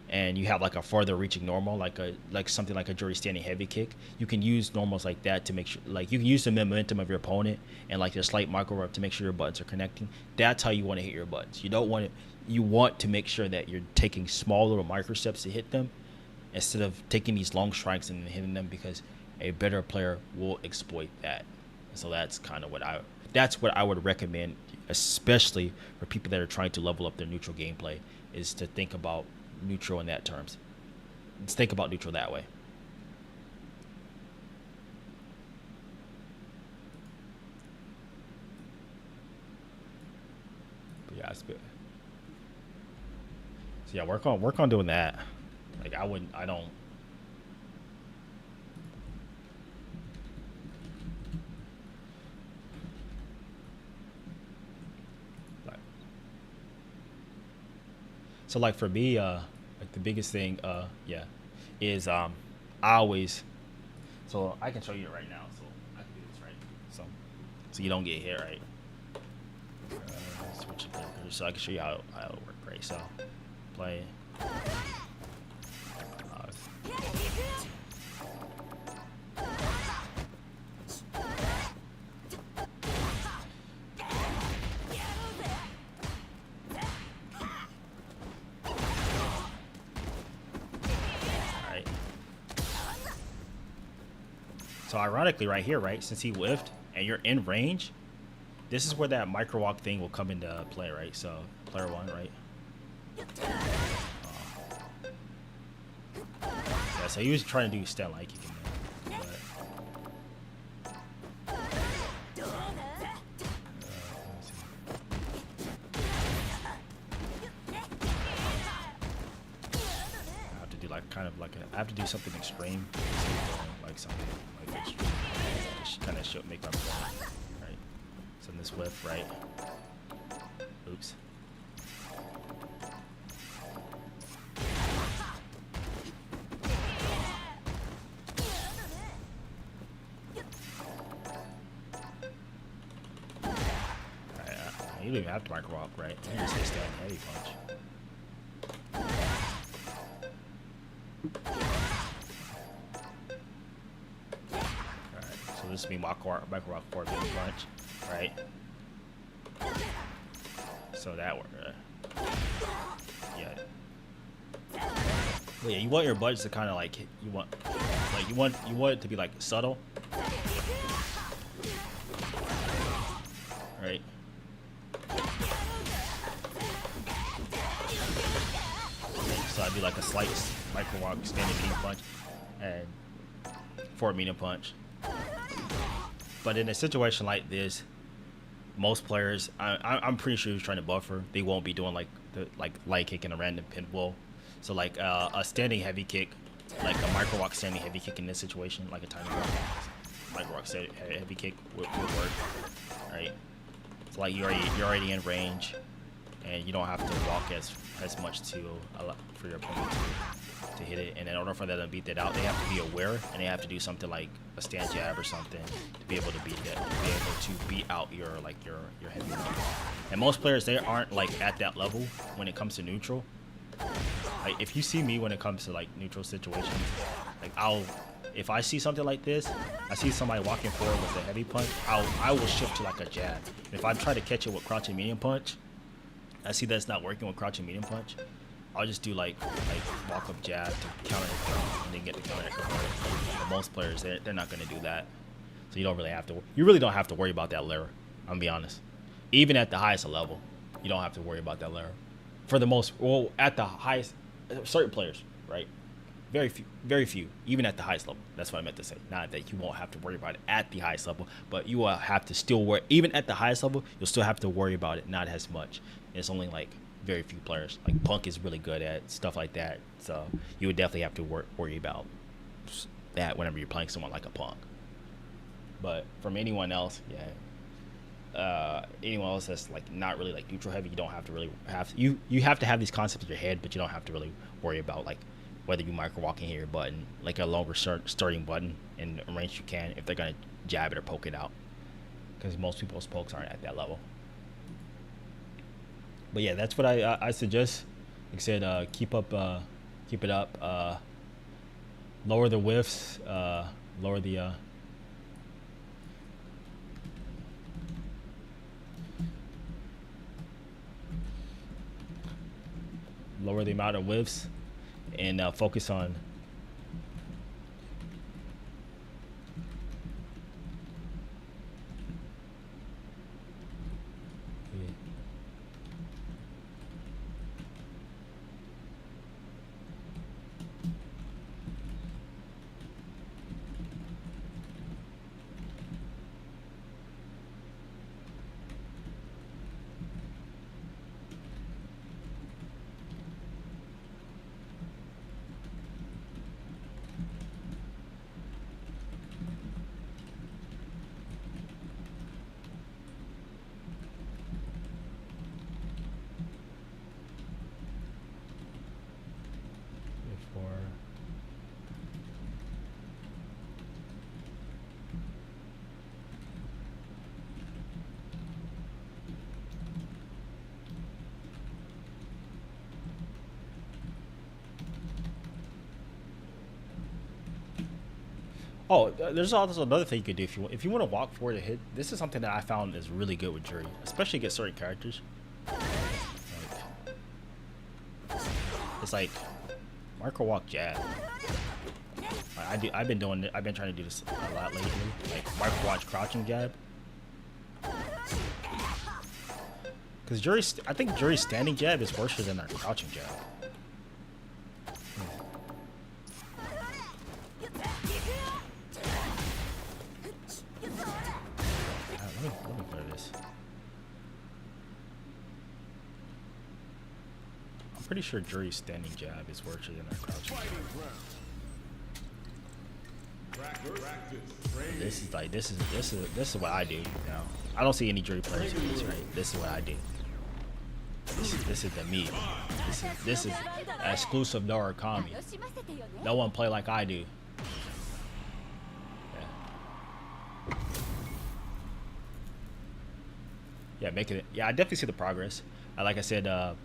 and you have like a farther reaching normal, like something like a Juri standing heavy kick. You can use normals like that to make sure, like you can use the momentum of your opponent and like your slight micro rep to make sure your buttons are connecting. That's how you want to hit your buttons. You want to make sure that you're taking small little micro steps to hit them instead of taking these long strikes and hitting them, because a better player will exploit that. So that's kind of what I would recommend, especially for people that are trying to level up their neutral gameplay, is to think about neutral in that terms. Let's think about neutral that way. But yeah, it's good. So yeah, work on doing that. Like I don't. So like for me, like the biggest thing, is I always. So I can show you it right now. So I can do this right. So you don't get hit, right? Switch it over so I can show you how it works, right? So play. So ironically right here, right, since he whiffed and you're in range, this is where that micro walk thing will come into play, right? So player one, right? Yeah, so he was trying to do stand light kick in there. I have to do like kind of like I have to do something extreme, like something like extreme, just kind of make up for it, right? Send this whiff, right? Oops. You don't even have to micro walk, right? You just hit stand heavy punch. Alright, so this is me micro walk for a big punch, right? So that worked. Yeah. Well, yeah, you want your buttons to kind of like you want it to be like subtle, right? So I'd be like a slight micro walk, standing medium punch, and forward medium punch. But in a situation like this, most players, I'm pretty sure who's trying to buffer, they won't be doing like the light kick and a random pinball. So like a standing heavy kick, like a micro walk standing heavy kick in this situation, like a tiny walk, micro walk heavy kick would work, right? So like you're already in range, and you don't have to walk as much for your opponent to hit it. And in order for them to beat that out, they have to be aware, and they have to do something like a stand jab or something to be able to beat that, to be able to beat out your heavy punch. And most players, they aren't like at that level when it comes to neutral. Like if you see me when it comes to like neutral situations, like if I see something like this, I see somebody walking forward with a heavy punch, I will shift to like a jab. And if I try to catch it with crouching medium punch, I see that's not working with crouching medium punch, I'll just do like walk up jab to counter hit and then get the counter hit. For most players, they're not going to do that, so you really don't have to worry about that layer. I'm gonna be honest. Even at the highest level, you don't have to worry about that layer. For the most, well, at the highest, certain players, right? Very few, even at the highest level. That's what I meant to say. Not that you won't have to worry about it at the highest level, but you will have to still worry. Even at the highest level, you'll still have to worry about it, not as much. It's only like very few players. Like Punk is really good at stuff like that, so you would definitely have to worry about that whenever you're playing someone like a Punk. But from anyone else, yeah. Anyone else that's like not really like neutral heavy, you don't have to really you have to have these concepts in your head, but you don't have to really worry about like whether you micro walk in here your button, like a longer starting button in a range you can, if they're gonna jab it or poke it out, because most people's pokes aren't at that level. But yeah, that's what I suggest. Like I said, keep it up, lower the whiffs, lower the lower the amount of whiffs, and focus on Oh, there's also another thing you could do if you want. If you want to walk forward to hit, this is something that I found is really good with Juri, especially against certain characters. It's like micro walk jab. I've been trying to do this a lot lately. Like micro walk crouching jab. Because I think Juri's standing jab is worse than her crouching jab. Let me clear this. I'm pretty sure Juri's standing jab is worse than her crouching jab. This is what I do. You know, I don't see any Juri players do this, right? This is what I do. This is the me. This is exclusive Norakami. No one play like I do. Yeah, making it. Yeah, I definitely see the progress. Like I said, I'm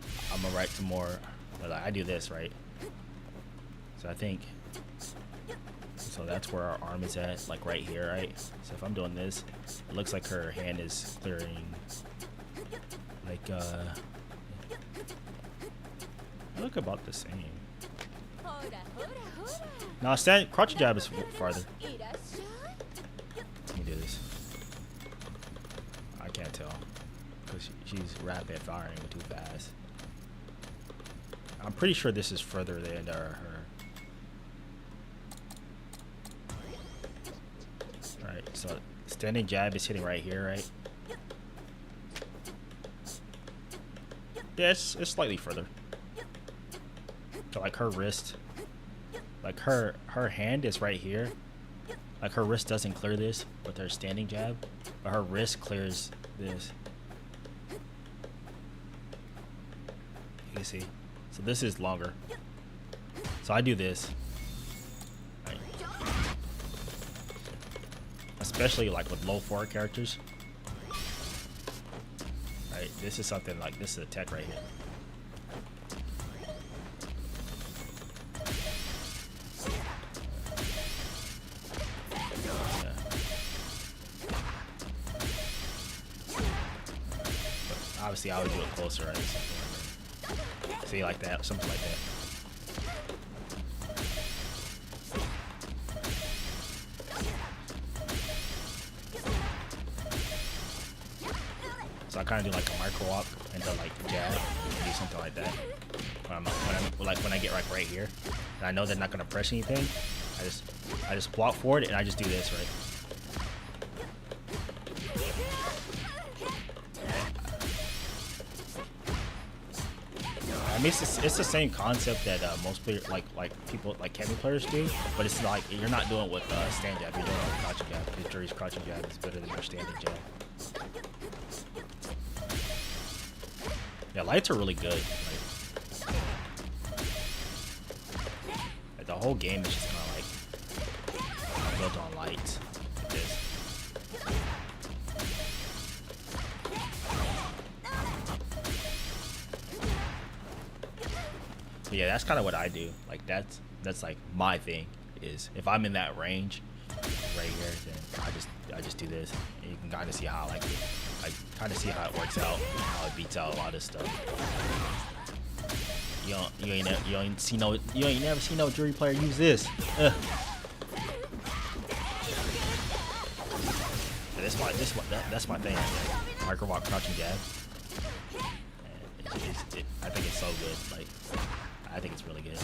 gonna write some more. Like, I do this, right? So I think. So that's where our arm is at, like right here, right? So if I'm doing this, it looks like her hand is clearing. Like they look about the same. Now, crouch jab is farther. Let me do this. I can't tell because she's rapid firing too fast. I'm pretty sure this is further than her. Alright, so standing jab is hitting right here, right? Yeah, it's slightly further. So like her wrist, like her hand is right here. Like her wrist doesn't clear this with her standing jab, but her wrist clears this. You can see. So this is longer. So I do this. Right. Especially like with low forward characters. Right, this is something like, this is a tech right here. Yeah. But obviously I would do it closer, right? See, like that, something like that. So I kind of do like a micro walk and then like jab and do something like that. When I get like right here, and I know they're not gonna press anything, I just walk forward and I just do this, right. I mean, it's the same concept that most players, like people like Kami players do, but it's like you're not doing it with stand jab, you're doing it with crouching jab. Because Juri's crouching jab is better than your standing jab. Yeah, lights are really good. Like the whole game is just kind of like built on lights. Like this. But yeah, that's kind of what I do. Like that's like my thing. Is if I'm in that range right here, then I just do this. And you can kind of see how I kind of see how it works out, how it beats out a lot of stuff. You ain't never seen no Juri player use this. That's my thing. Micro walk, crouching jab. I think it's so good. Like, I think it's really good.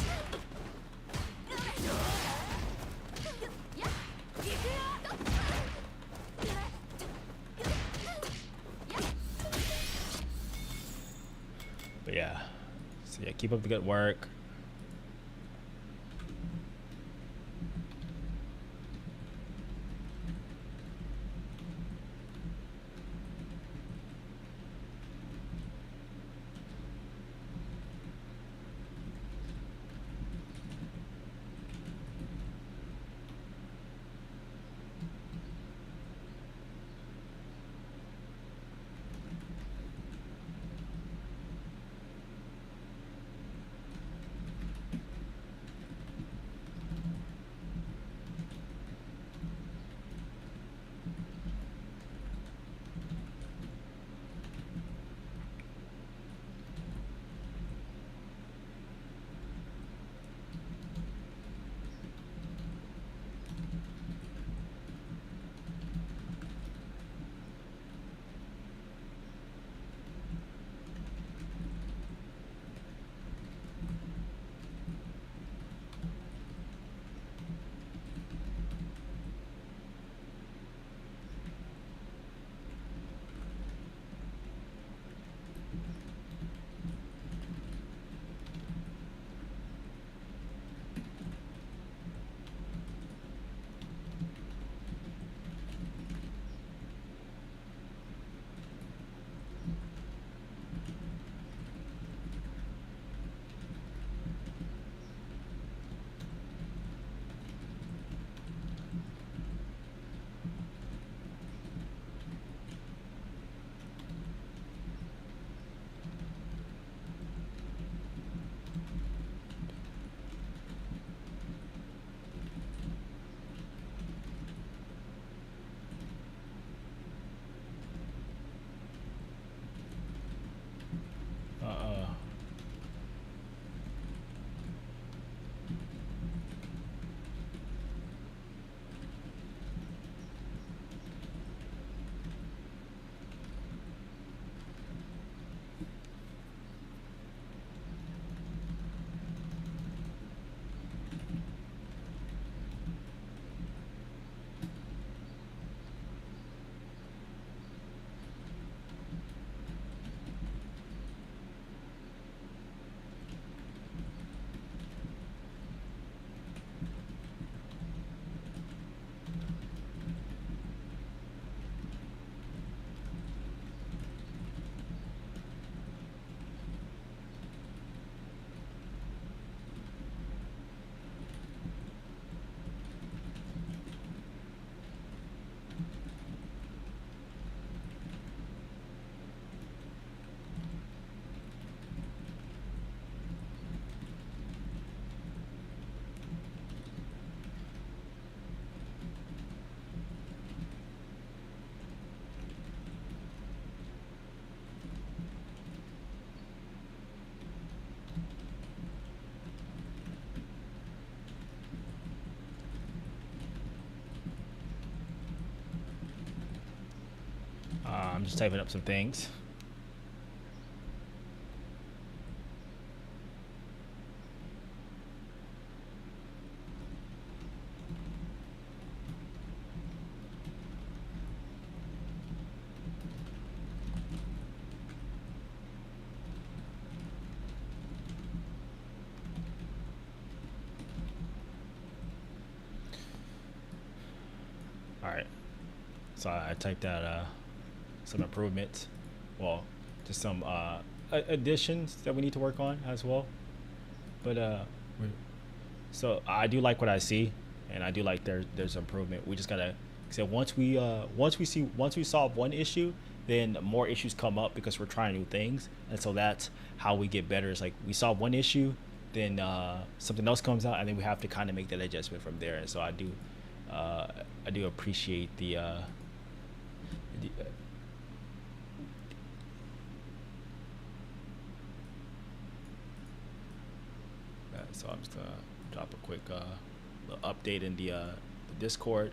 But yeah, so yeah, keep up the good work. I'm just typing up some things. All right. So I typed out some improvements. Well, just some additions that we need to work on as well. But so I do like what I see, and I do like there's improvement. We just gotta. So once we solve one issue, then more issues come up because we're trying new things, and so that's how we get better. It's like we solve one issue, then something else comes out, and then we have to kind of make that adjustment from there. And so I do appreciate the so I'm just gonna drop a quick little update in the Discord,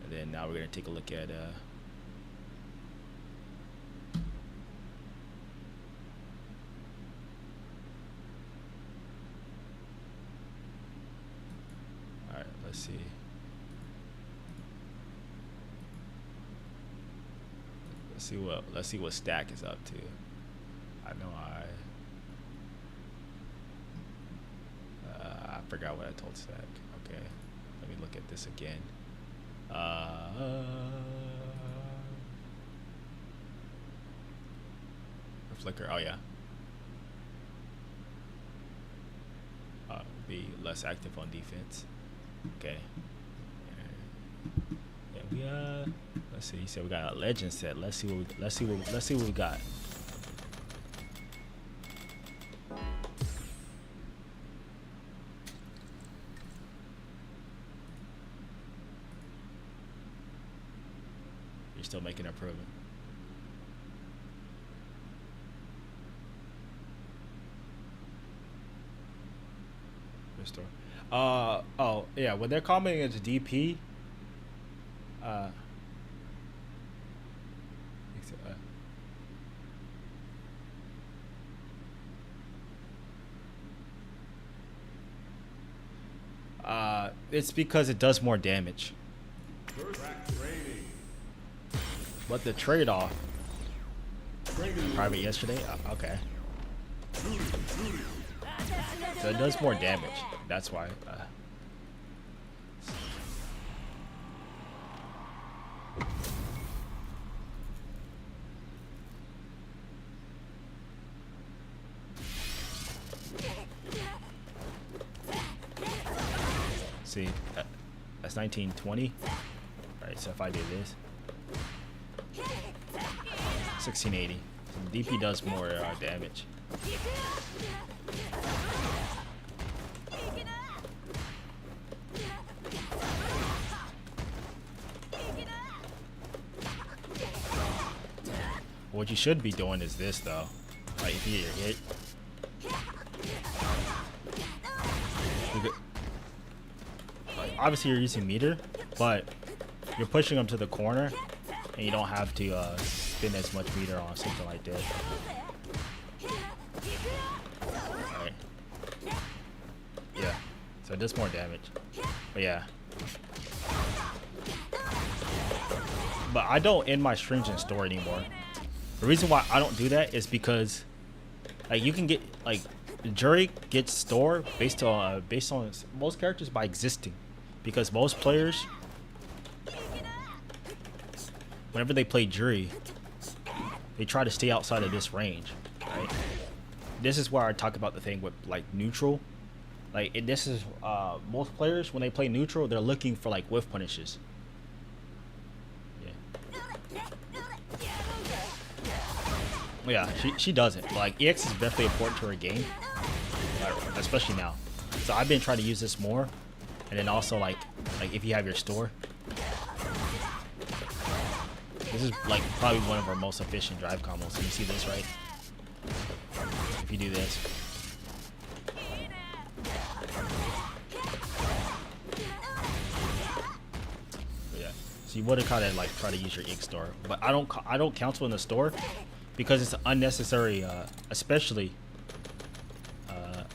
and then now we're gonna take a look at all right, let's see. Let's see what Stack is up to. I know I forgot what I told Stack. Okay, let me look at this again. Flicker. Oh yeah. Be less active on defense. Okay. Yeah, we let's see. He said we got a legend set. Let's see what we got. You're still making improvement. Restore. Oh yeah. When they're commenting as a DP. It's because it does more damage. But the trade-off. Private yesterday? Okay. So it does more damage. That's why. See, that's 1920. All right, so if I do this, 1680. So DP does more damage. What you should be doing is this though. Like if you get your hit. Obviously you're using meter, but you're pushing them to the corner, and you don't have to spin as much meter on something like this. Alright. Yeah, so it does more damage. But yeah. But I don't end my streams in store anymore. The reason why I don't do that is because like you can get like Juri gets store based on most characters by existing. Because most players, whenever they play Juri, they try to stay outside of this range, right? This is where I talk about the thing with like neutral. Like this is most players when they play neutral, they're looking for like whiff punishes. Yeah, she doesn't. Like EX is definitely important to her game, especially now. So I've been trying to use this more. And then also like if you have your store, this is like probably one of our most efficient drive combos. You see this, right? If you do this, but yeah. So want to kind of like try to use your ig store, but I don't counsel in the store because it's unnecessary, especially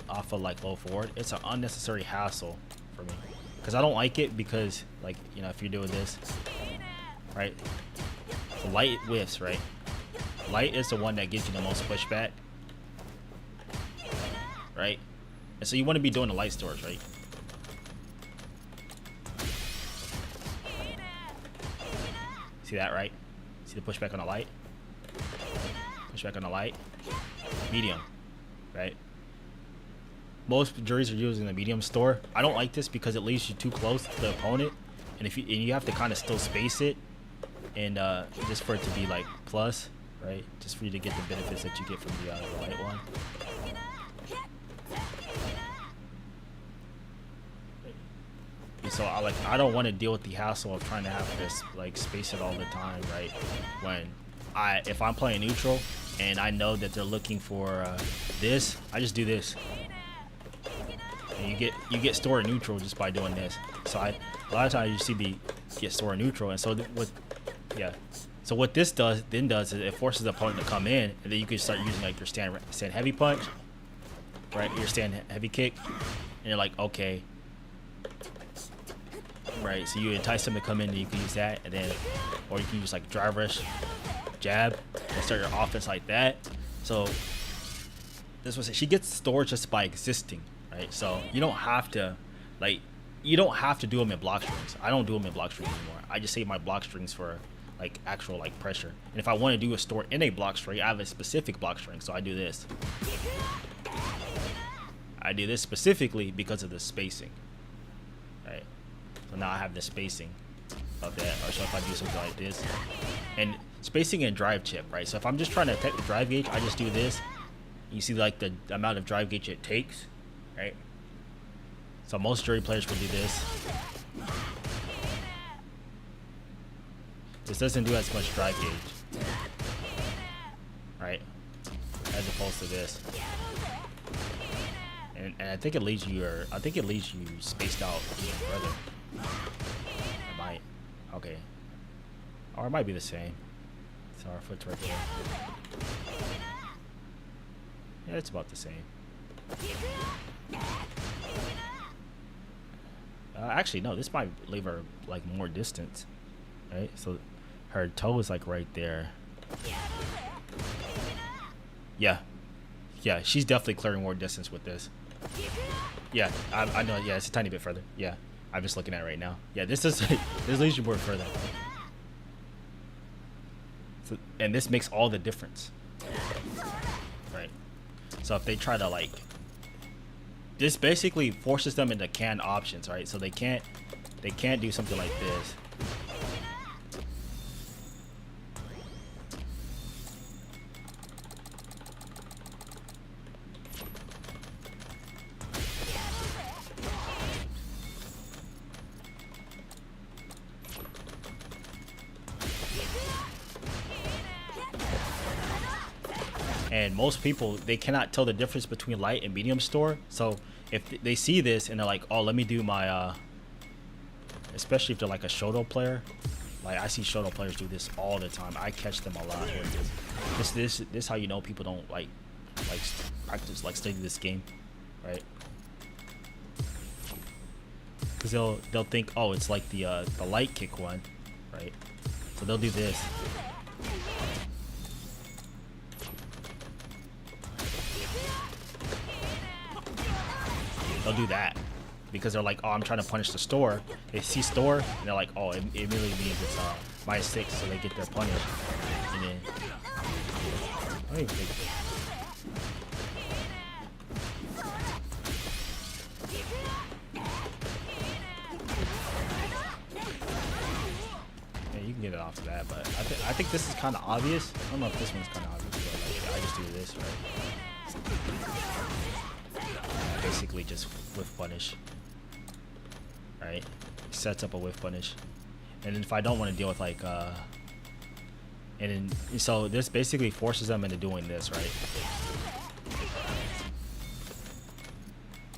off of like low forward. It's an unnecessary hassle for me because I don't like it because, like, you know, if you're doing this, right, the light whiffs, right? Light is the one that gives you the most pushback, right? And so you want to be doing the light stores, right? See that, right? See the pushback on the light? Pushback on the light. Medium, right? Most juries are using the medium store. I don't like this because it leaves you too close to the opponent, and if you have to kind of still space it, and just for it to be like plus, right? Just for you to get the benefits that you get from the light one. So I don't want to deal with the hassle of trying to have this like space it all the time, right? When if I'm playing neutral and I know that they're looking for this, I just do this. And you get store neutral just by doing this. So a lot of times you see me get store neutral, and so so what this does is it forces the opponent to come in, and then you can start using like your stand heavy punch, right? Your stand heavy kick, and you're like, okay, right? So you entice them to come in, and you can use that, and then, or you can use like drive rush, jab, and start your offense like that. So this was she gets stored just by existing, right? So you don't have to do them in block strings. I don't do them in block strings anymore. I just save my block strings for like actual like pressure. And if I want to do a store in a block string, I have a specific block string. So I do this. I do this specifically because of the spacing, right? So now I have the spacing of that. Or so if I do something like this, and spacing and drive chip, right? So if I'm just trying to attack the drive gauge, I just do this. You see like the amount of drive gauge it takes, right? So most jury players will do this. This doesn't do as much drive gauge, right? As opposed to this. And I think it leaves you spaced out even further. It might. Okay. Or it might be the same. So our foot's right there. Yeah, it's about the same. Actually, no, this might leave her like more distance, right? So her toe is like right there. Yeah, she's definitely clearing more distance with this. Yeah, I know. Yeah, it's a tiny bit further. Yeah, I'm just looking at it right now. Yeah, this leaves you more further. So, and this makes all the difference, right? So if they try to like. This basically forces them into canned options, right? So they can't do something like this. And most people, they cannot tell the difference between light and medium store. So if they see this and they're like, oh, let me do my, especially if they're like a Shoto player. Like I see Shoto players do this all the time. I catch them a lot. This how you know people don't like practice, like study this game, right? Because they'll think, oh, it's like the light kick one, right? So they'll do this. They'll do that because they're like, oh, I'm trying to punish the store. They see store and they're like, oh, it really means it's -6, so they get their punish. And then I don't even think. Yeah, you can get it off of that, but I think this is kind of obvious. I don't know if this one's kind of obvious, but like I just do this, right? Basically just whiff punish, right? Sets up a whiff punish, and then if I don't want to deal with like and then so this basically forces them into doing this, right?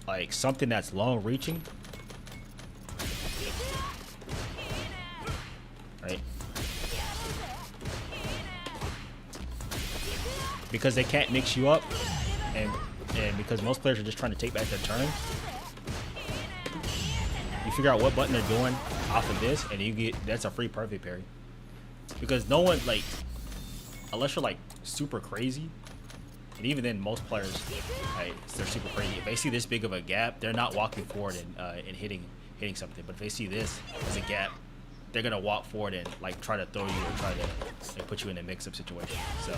Like something that's long reaching, right? because they can't mix you up, and because most players are just trying to take back their turn. You figure out what button they're doing off of this, and you get that's a free perfect parry. Because no one like, unless you're like super crazy, and even then most players, like, they're super crazy. If they see this big of a gap, they're not walking forward and hitting something. But if they see this as a gap, they're gonna walk forward and like try to throw you or try to like, put you in a mix-up situation. So,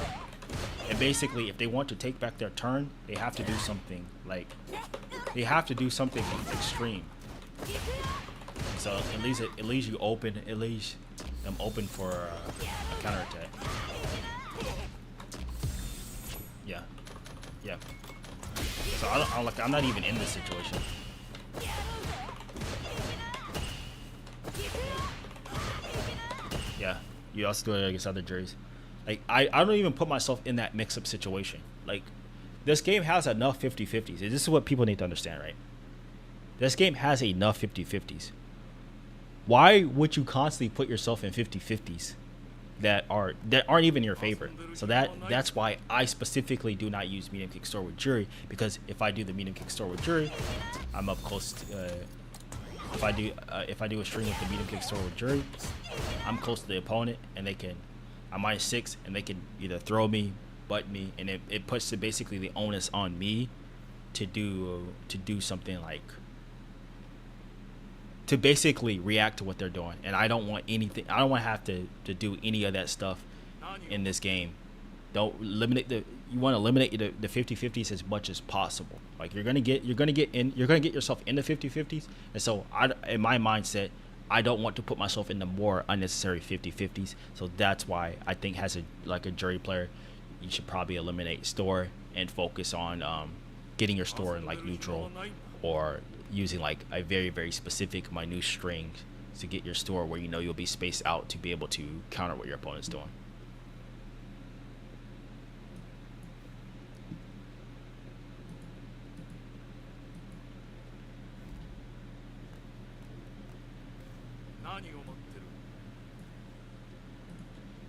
and basically, if they want to take back their turn, they have to do something like extreme. So it leaves you open. It leaves them open for a counterattack. Yeah, yeah. So I'm not even in this situation. Yeah, you also do it against other juries. Like I don't even put myself in that mix-up situation. Like this game has enough 50-50s. This is what people need to understand, right? This game has enough 50-50s. Why would you constantly put yourself in 50-50s that aren't even your favorite? So that's why I specifically do not use medium kick store with Juri, because if I do the medium kick store with Juri, I'm up close to, if I do a string with the medium kick store with Juri, I'm close to the opponent, and I'm -6, and they can either throw me, butt me, and it puts basically the onus on me to do something like, to basically react to what they're doing. And I don't want anything. I don't want to have to do any of that stuff in this game. You want to eliminate the 50-50s as much as possible. Like you're gonna get yourself into 50-50s. And so in my mindset, I don't want to put myself into more unnecessary 50-50s. So that's why I think as a Juri player, you should probably eliminate store and focus on getting your store in like neutral, or using like a very, very specific minute string to get your store where you know you'll be spaced out to be able to counter what your opponent's doing.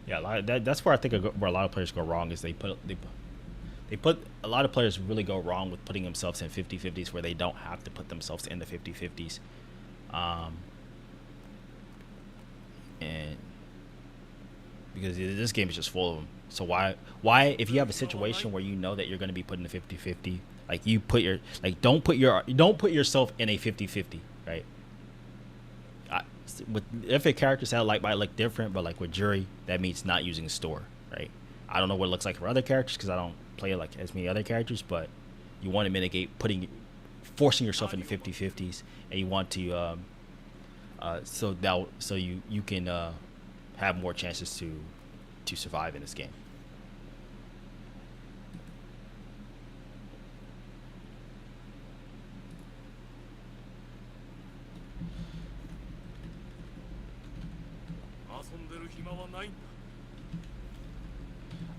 Yeah, that's where I think where a lot of players go wrong is they put a lot of players really go wrong with putting themselves in 50-50s where they don't have to put themselves in the 50-50s. And because this game is just full of them. So why if you have a situation where you know that you're going to be put in a 50-50, like don't put yourself in a 50-50, right? If a character's out like might look different, but like with Juri, that means not using store, right? I don't know what it looks like for other characters because I don't play like as many other characters, but you want to mitigate forcing yourself into 50-50s, and you want to so you can have more chances to survive in this game.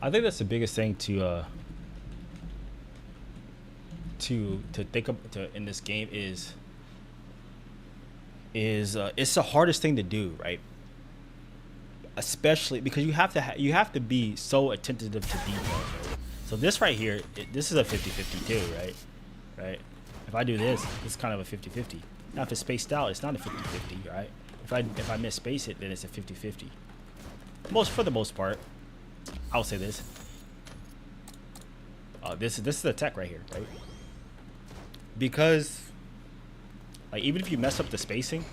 I think that's the biggest thing to think of in this game is it's the hardest thing to do, right? Especially because you have to be so attentive to details, right? So this right here, this is a 50-50 too, right? If I do this, it's kind of a 50-50. Now if it's spaced out, it's not a 50-50, right? If I misspace it, then it's a 50-50. For the most part, I'll say this. This is the tech right here, right? Because like even if you mess up the spacing,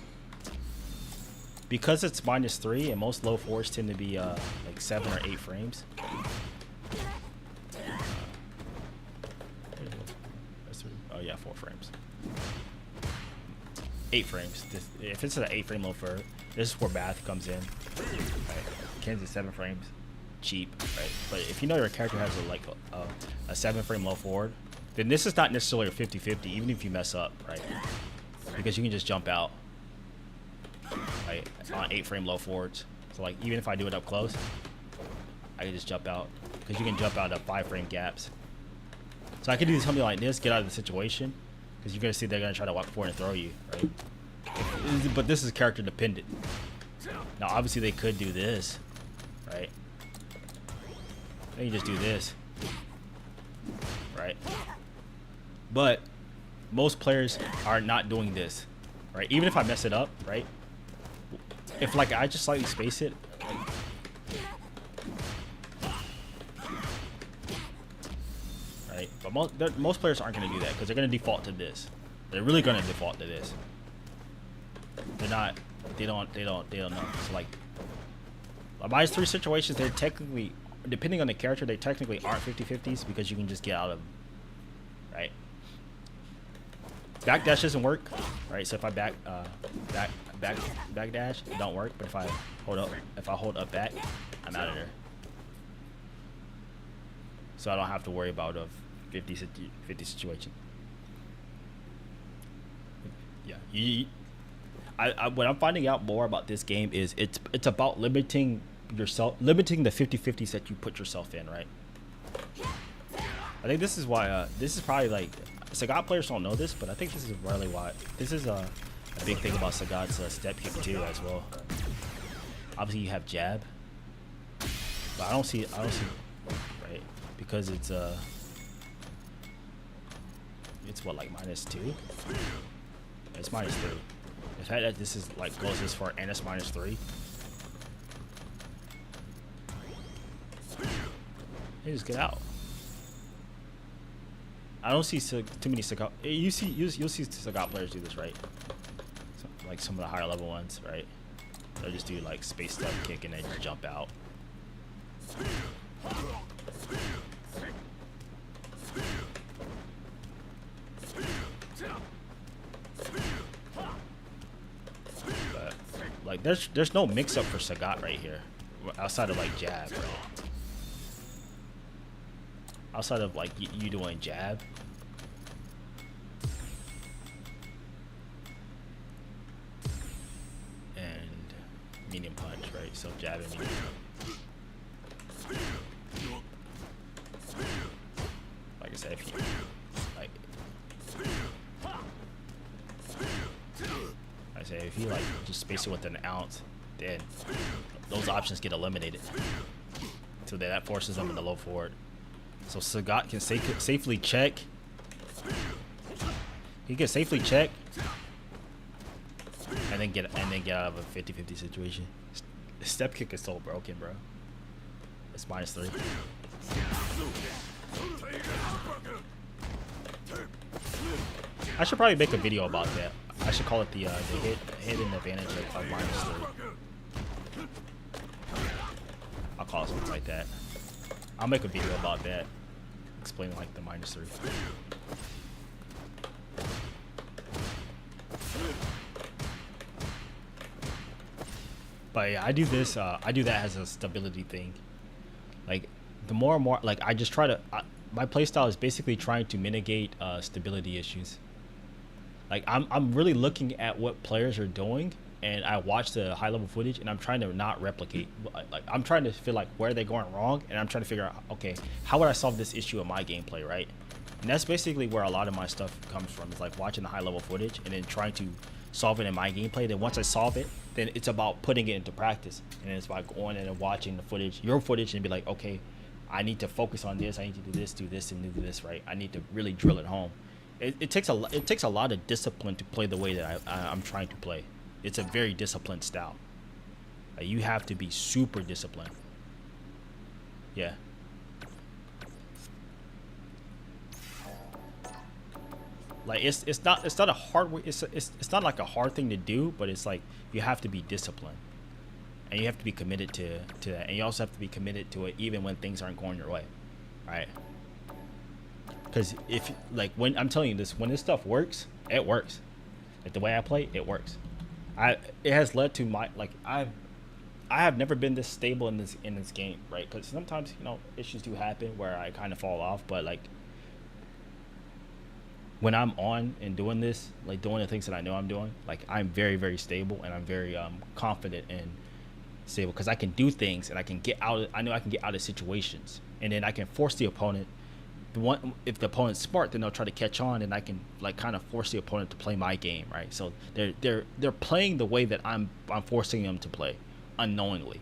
because it's -3 and most low fours tend to be like 7 or 8 frames. Oh yeah, 4 frames. 8 frames. If it's an 8 frame low four, this is where math comes in. Right? Kansas 7 frames, cheap, right? But if you know your character has a 7 frame low forward, then this is not necessarily a 50-50, even if you mess up, right? Because you can just jump out, right, on 8 frame low forwards. So like even if I do it up close, I can just jump out, because you can jump out of 5 frame gaps. So I can do something like this, get out of the situation, because you're gonna see they're gonna try to walk forward and throw you, right? But this is character dependent. Now obviously they could do this, right? Then you just do this, right? But most players are not doing this, right? Even if I mess it up, right? If like I just slightly space it, right? But most players aren't going to do that because they're going to default to this. They're really going to default to this. They're not. They don't know. So like, -3 situations, they're technically, depending on the character, they technically aren't 50-50s because you can just get out of them, right? Backdash doesn't work, right? So if I backdash, it don't work. But if I hold up back, I'm out of there. So I don't have to worry about a 50 situation. Yeah, what I'm finding out more about this game is it's about limiting yourself, limiting the 50-50s that you put yourself in, right? I think this is why this is probably like Sagat players don't know this, but I think this is really why this is a big thing about Sagat's step kick too as well. Obviously you have jab, but I don't see right, because it's what, like -2? It's -3. The fact that this is like goes this far and it's -3. Hey, just get out. I don't see too many Sagat. You'll see Sagat players do this, right? So, like some of the higher level ones, right? They'll just do like space step kick and then jump out. But like there's no mix up for Sagat right here, outside of like jab, right? Outside of like you doing jab. And medium punch, right? So jab and medium punch. Like I said, if you if you like just space it with an ounce, then those options get eliminated. So that forces them in the low forward. So Sagat can safely check. He can safely check and then get out of a 50-50 situation. Step kick is so broken, bro. It's -3. I should probably make a video about that. I should call it the hidden advantage of -3. I'll call it something like that. I'll make a video about that, explaining like the -3. But yeah, I do this. I do that as a stability thing. Like the more and more, like I just try to. My playstyle is basically trying to mitigate stability issues. Like I'm really looking at what players are doing, and I watch the high level footage, and I'm trying to not replicate. Like I'm trying to feel like where they're going wrong, and I'm trying to figure out, okay, how would I solve this issue in my gameplay, right? And that's basically where a lot of my stuff comes from. Is like watching the high level footage and then trying to solve it in my gameplay. Then once I solve it, then it's about putting it into practice, and then it's by going in and watching the footage, your footage, and be like, okay, I need to focus on this. I need to do this, and do this, right? I need to really drill it home. It takes a lot of discipline to play the way that I'm trying to play. It's a very disciplined style. Like, you have to be super disciplined. Yeah. Like it's not a hard way. It's not like a hard thing to do, but it's like you have to be disciplined, and you have to be committed to that, and you also have to be committed to it even when things aren't going your way, right? Because if like when I'm telling you this, when this stuff works, it works. Like the way I play, it works. It has led to my I have never been this stable in this game, right? Because sometimes issues do happen where I kind of fall off, but like when I'm on and doing this, like doing the things that I know I'm doing, like I'm very, very stable, and I'm very confident and stable because I can do things and I can get out. I know I can get out of situations, and then I can force the opponent. If the opponent's smart, then they'll try to catch on, and I can like kind of force the opponent to play my game, right? So they're playing the way that I'm forcing them to play, unknowingly.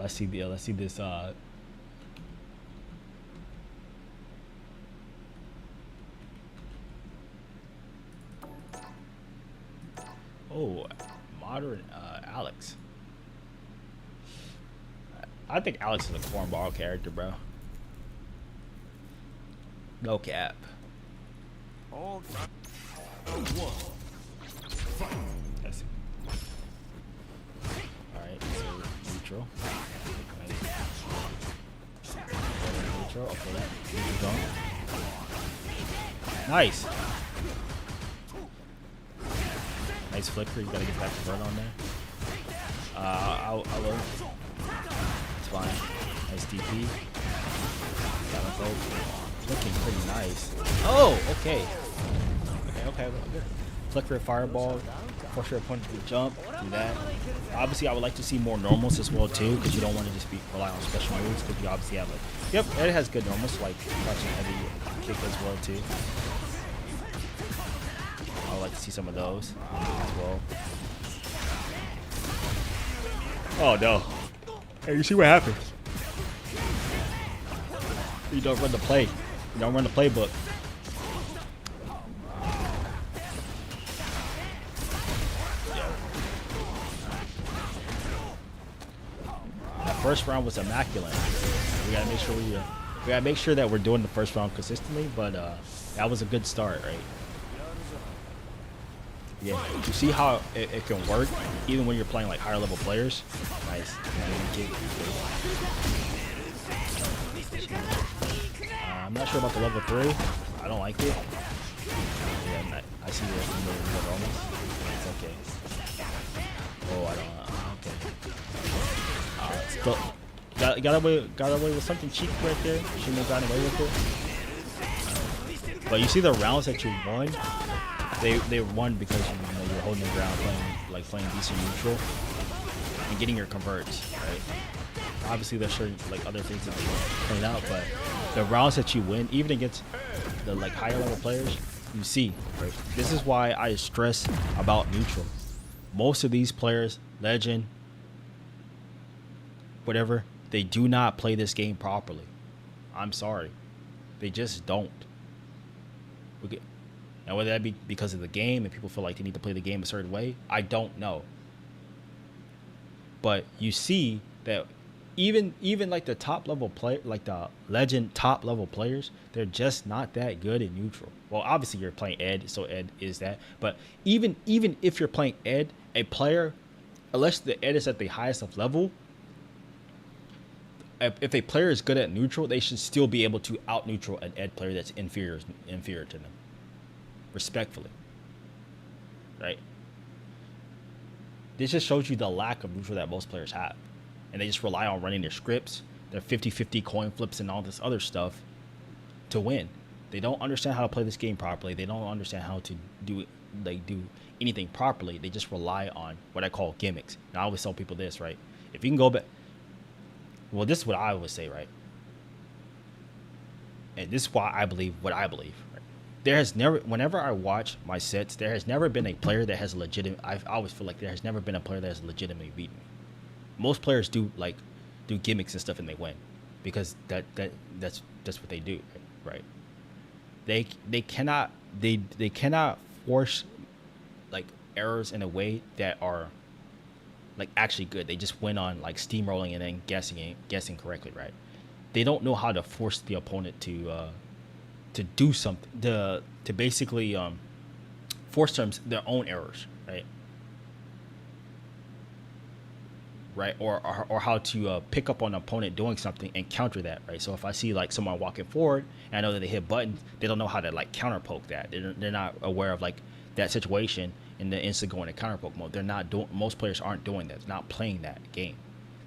let's see this. Oh, modern Alex. I think Alex is a cornball character, bro. No cap. All round one. Fight. Let's see. All right, so neutral. Neutral. Okay, keep going. Nice. Nice flicker. You gotta get that convert on there. I will. It's fine. Nice DP. Got him both. Looking pretty nice. Oh, okay. Okay. Good. Flicker, fireball. Force your opponent to jump. Do that. Obviously, I would like to see more normals as well too, because you don't want to just rely on special moves. Because you obviously have like, yep, it has good normals like crouching heavy kick as well too. I would like to see some of those as well. Oh no! Hey, you see what happens? You don't run the play. You don't run the playbook. That first round was immaculate. We gotta make sure we gotta make sure that we're doing the first round consistently. But that was a good start, right? Yeah, you see how it can work even when you're playing like higher level players. Nice. I'm not sure about the level 3. I don't like it. Yeah, I see the almost. It's okay. Oh, I don't. Okay. Still got away with something cheap right there. Shouldn't have gotten away with it. But you see the rounds that you won. They won because you're holding the ground, playing decent neutral, and getting your converts, right? Obviously, there's certain like other things that you point out, but the rounds that you win, even against the like higher level players, you see, right? This is why I stress about neutral. Most of these players, legend, whatever, they do not play this game properly. I'm sorry, they just don't. Now, whether that be because of the game and people feel like they need to play the game a certain way, I don't know. But you see that even like the top level play, like the legend top level players, they're just not that good in neutral. Well, obviously you're playing Ed, so Ed is that. But even if you're playing Ed, a player, unless the Ed is at the highest of level, if a player is good at neutral, they should still be able to out neutral an Ed player that's inferior to them. Respectfully, right? This just shows you the lack of neutral that most players have, and they just rely on running their scripts, their 50-50 coin flips, and all this other stuff to win. They don't understand how to play this game properly. They don't understand how to do anything properly. They just rely on what I call gimmicks. And I always tell people this, right? If you can go back, well, this is what I always say, right? And this is why I believe what I believe. There has never, whenever I watch my sets, there has never been a player that has legitimate. I always feel like there has never been a player that has legitimately beaten me. Most players do gimmicks and stuff and they win, because that's what they do, right? They cannot force like errors in a way that are like actually good. They just win on like steamrolling and then guessing correctly, right? They don't know how to force the opponent to do something, to basically force them their own errors, right, or how to pick up on an opponent doing something and counter that, right? So if I see like someone walking forward and I know that they hit buttons, they don't know how to like counter poke that. They're not aware of like that situation and then instantly go into counter poke mode. They're not doing. Most players aren't doing that. They're not playing that game.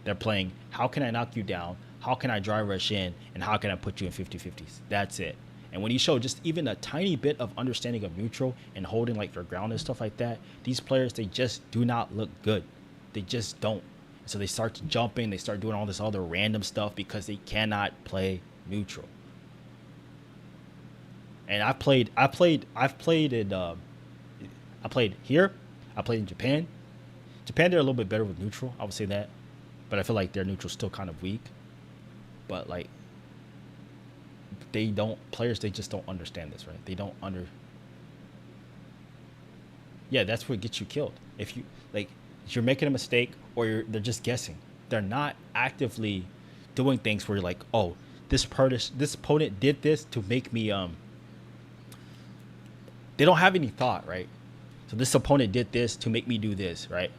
They're playing, how can I knock you down? How can I dry rush in? And how can I put you in 50-50s? That's it. And when you show just even a tiny bit of understanding of neutral and holding like their ground and stuff like that, these players, they just do not look good. They just don't. So they start jumping, they start doing all this other random stuff because they cannot play neutral. And I've played here, I played in Japan. Japan, they're a little bit better with neutral, I would say that. but I feel like their neutral's still kind of weak. But like they don't players they just don't understand this, right? They don't under. Yeah, that's what gets you killed. If you like, if you're making a mistake or they're just guessing. They're not actively doing things where you're like, oh, this opponent did this to make me They don't have any thought, right? So this opponent did this to make me do this, right?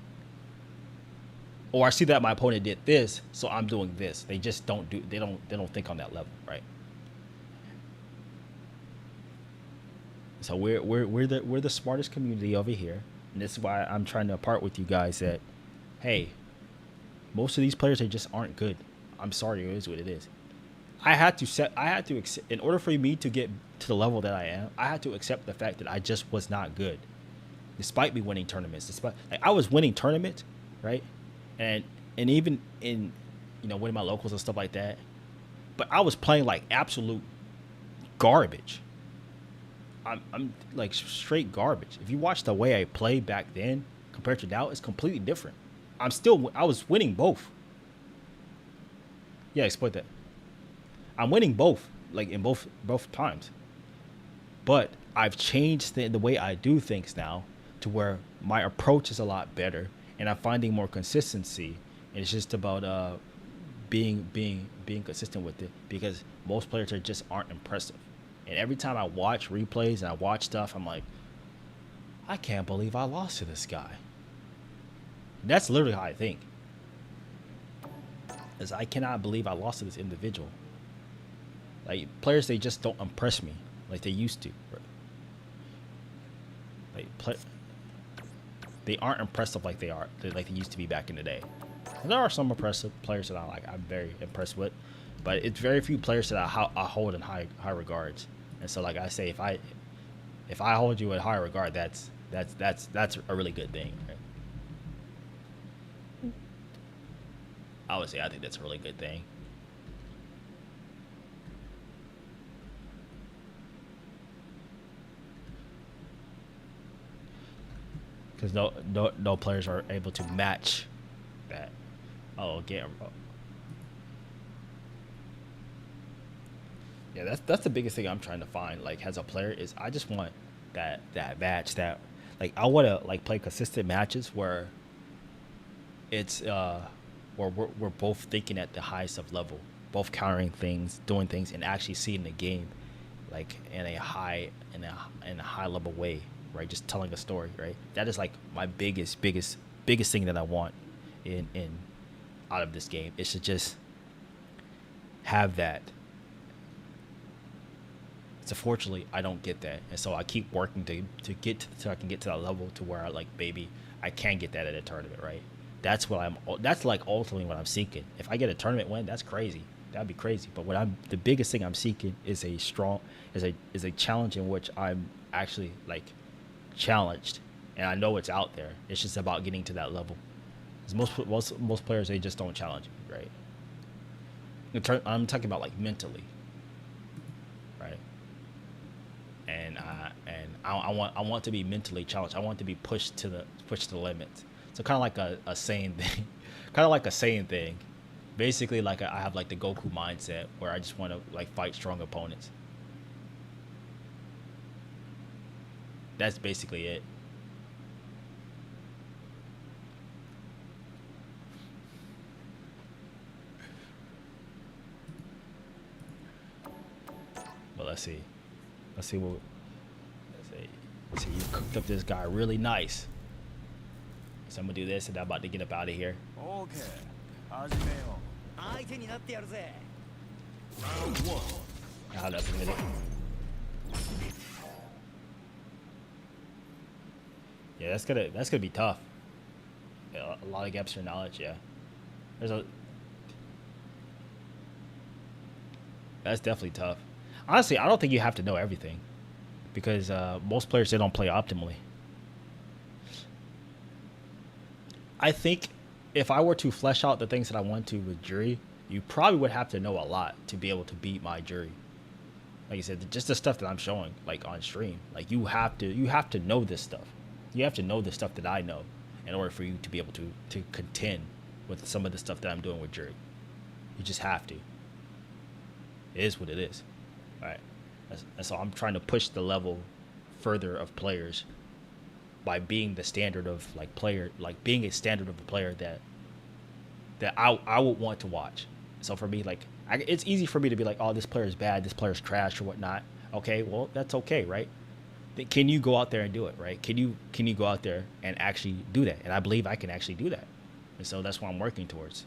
Or I see that my opponent did this, so I'm doing this. They just don't do. They don't think on that level, right? So we're the smartest community over here, and this is why I'm trying to impart with you guys that, hey, most of these players, they just aren't good. I'm sorry, it is what it is. In order for me to get to the level that I am, I had to accept the fact that I just was not good, despite me winning tournaments. Despite like I was winning tournaments, right, and even in, winning my locals and stuff like that, but I was playing like absolute garbage. I'm like straight garbage. If you watch the way I played back then compared to now, it's completely different. I was winning both. Yeah, exploit that. I'm winning both, like in both times. But I've changed the way I do things now to where my approach is a lot better, and I'm finding more consistency. And it's just about being consistent with it, because most players just aren't impressive. And every time I watch replays and I watch stuff, I'm like, I can't believe I lost to this guy. And that's literally how I think. Is I cannot believe I lost to this individual. Like players, they just don't impress me like they used to. They aren't impressive like they used to be back in the day. And there are some impressive players that I'm very impressed with, but it's very few players that I hold in high regards. And so, like I say, if I hold you in high regard, that's a really good thing. Right? I would say I think that's a really good thing. Because no players are able to match that. Oh, again. Yeah, that's the biggest thing I'm trying to find. Like as a player, is I just want that match that, like, I want to like play consistent matches where it's where we're both thinking at the highest of level, both countering things, doing things, and actually seeing the game like in a high level way, right? Just telling a story, right? That is like my biggest thing that I want in out of this game. Is to just have that. So fortunately, I don't get that, and so I keep working to get so I can get to that level to where I can get that at a tournament, right? That's like ultimately what I'm seeking. If I get a tournament win, that's crazy. That'd be crazy. But the biggest thing I'm seeking is a challenge in which I'm actually like challenged, and I know it's out there. It's just about getting to that level. Because most players, they just don't challenge you, right? I'm talking about like mentally, right? And I want to be mentally challenged. I want to be pushed to the limits. So kind of like a saying thing, basically like I have like the Goku mindset where I just want to like fight strong opponents. That's basically it. But let's see what. Let's see. You cooked up this guy really nice. So I'm gonna do this, and I'm about to get up out of here. Okay. 始めよう。相手になってやるぜ。 Round one. Hold up a minute. Yeah, that's gonna be tough. Yeah, a lot of gaps for knowledge. Yeah, that's definitely tough. Honestly, I don't think you have to know everything, because most players, they don't play optimally. I think if I were to flesh out the things that I want to with Juri, you probably would have to know a lot to be able to beat my Juri. Like I said, just the stuff that I'm showing like on stream. Like you have to know this stuff. You have to know the stuff that I know in order for you to be able to contend with some of the stuff that I'm doing with Juri. You just have to. It is what it is. All right. And so I'm trying to push the level further of players by being the standard of like player, like being a standard of a player that I would want to watch. So for me, like it's easy for me to be like, oh, this player is bad, this player is trash or whatnot. Okay, well that's okay, right? Can you go out there and do it, right? Can you go out there and actually do that? And I believe I can actually do that. And so that's what I'm working towards.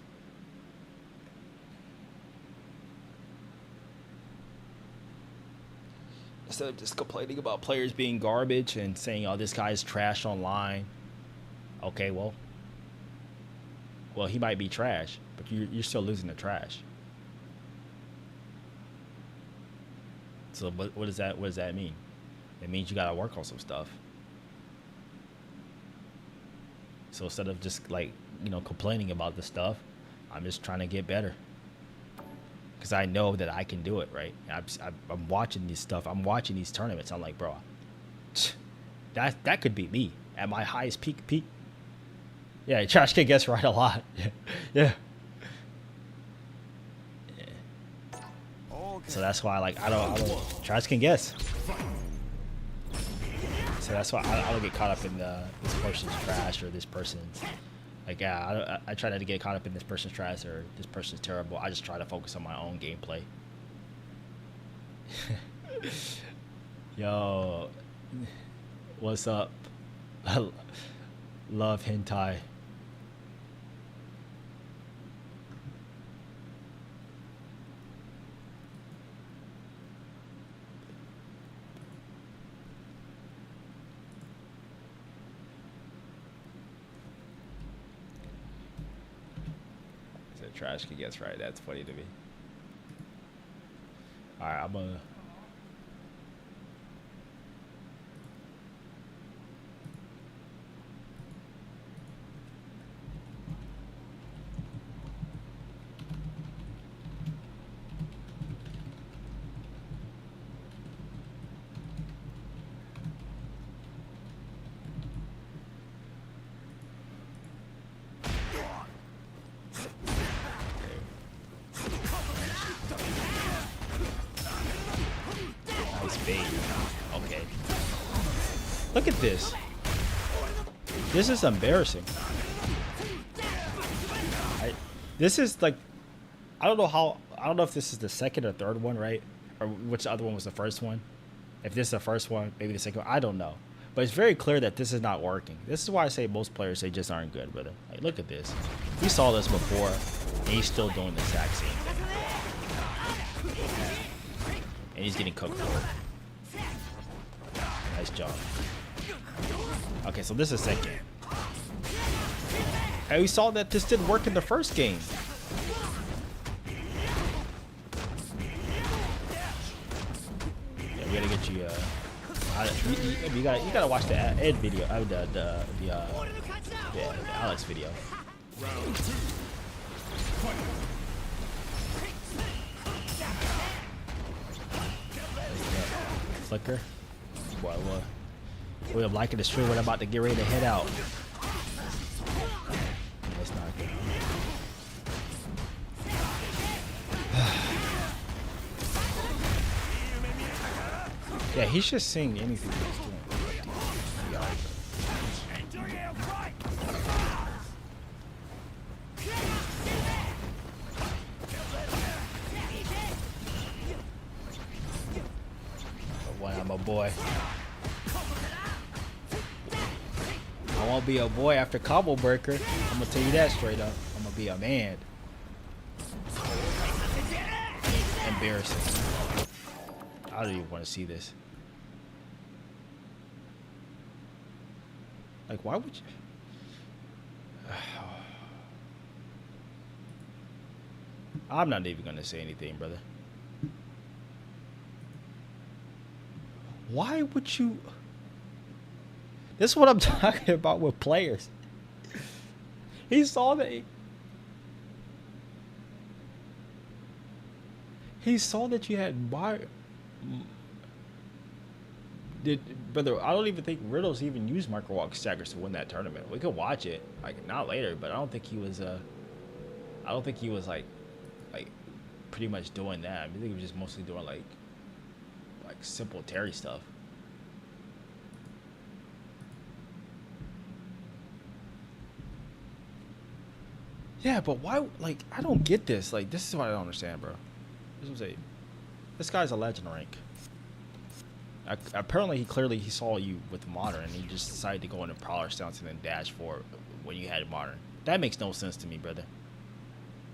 Instead of just complaining about players being garbage and saying, oh, this guy's trash online. Okay, well, he might be trash, but you're still losing to trash. So what does that mean? It means you gotta work on some stuff. So instead of just like, complaining about the stuff, I'm just trying to get better. Because I know that I can do it, right? I'm watching this stuff. I'm watching these tournaments. I'm like, bro, that could be me at my highest peak. Yeah, Trash can guess right a lot. Yeah. So that's why, like, I don't. Trash can guess. So that's why I don't get caught up in this person's trash or this person's. Like, yeah, I try not to get caught up in this person's trash or this person's terrible. I just try to focus on my own gameplay. Yo, what's up? I love hentai. Trash can guess right. That's funny to me. All right, I'm gonna. Okay. Look at this. This is embarrassing. This is like, I don't know if this is the second or third one, right? Or which other one was the first one. If this is the first one, maybe the second one, I don't know. But it's very clear that this is not working. This is why I say most players, they just aren't good, brother. Like, look at this. We saw this before, and he's still doing the exact same thing. And he's getting cooked for it. Nice job. Okay, so this is second. And we saw that this didn't work in the first game. Yeah, we gotta get you. You gotta watch the Ed video. The Alex video. Flicker. Boy, we're liking the stream when I'm about to get ready to head out. That's not good. Yeah, he's just saying anything he's doing. When I'm a boy. I won't be a boy after Combo Breaker. I'm gonna tell you that straight up. I'm gonna be a man. Embarrassing. I don't even want to see this. Like, why would you? I'm not even gonna say anything, brother. Why would you? This is what I'm talking about with players. He saw that. He saw that you had brother, I don't even think Riddles even used micro walk staggers to win that tournament. We could watch it, like not later, but I don't think he was I don't think he was like pretty much doing that. I think he was just mostly doing like simple Terry stuff. Yeah, but why? Like, I don't get this. Like, this is what I don't understand, bro. This is what I'm saying. This guy's a legend rank. Apparently, he saw you with modern, and he just decided to go into prowler stance and then dash forward when you had modern. That makes no sense to me, brother.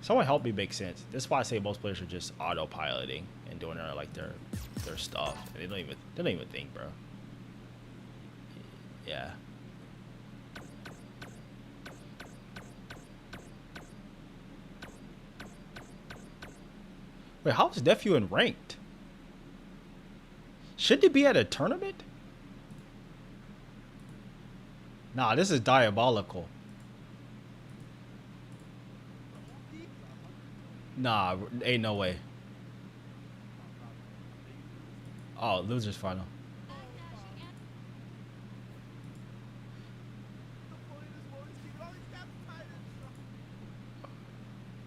Someone help me make sense. That's why I say most players are just autopiloting and doing their stuff. And they don't even think, bro. Yeah. Wait, how is nephew in ranked? Should he be at a tournament? Nah, this is diabolical. Nah, ain't no way. Oh, losers final.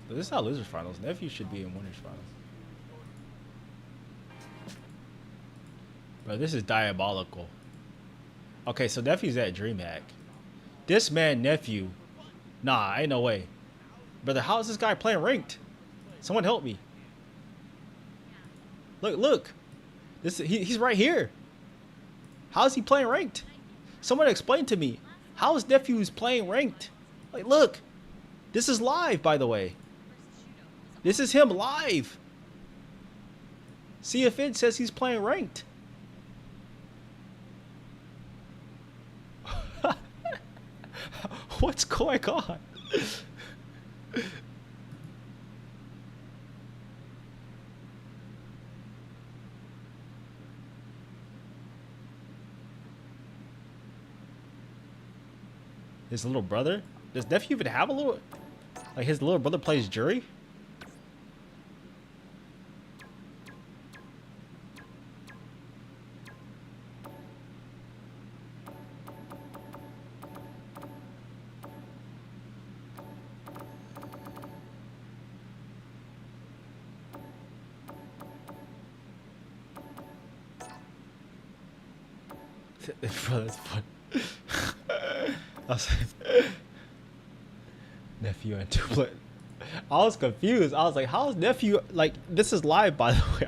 But this is not losers finals. Nephew should be in winners finals. Bro, this is diabolical. Okay, so nephew's at DreamHack. This man nephew. Nah, ain't no way. Brother, how is this guy playing ranked? Someone help me. Look. He's right here. How is he playing ranked? Someone explain to me. How is nephew's playing ranked? Like, look. This is live, by the way. This is him live. CFN says he's playing ranked. What's going on? His little brother? Does nephew even have a little... Like, his little brother plays Juri? Bro, that's fun. I was nephew and two play. I was confused. I was like, "How's nephew like this is live, by the way?"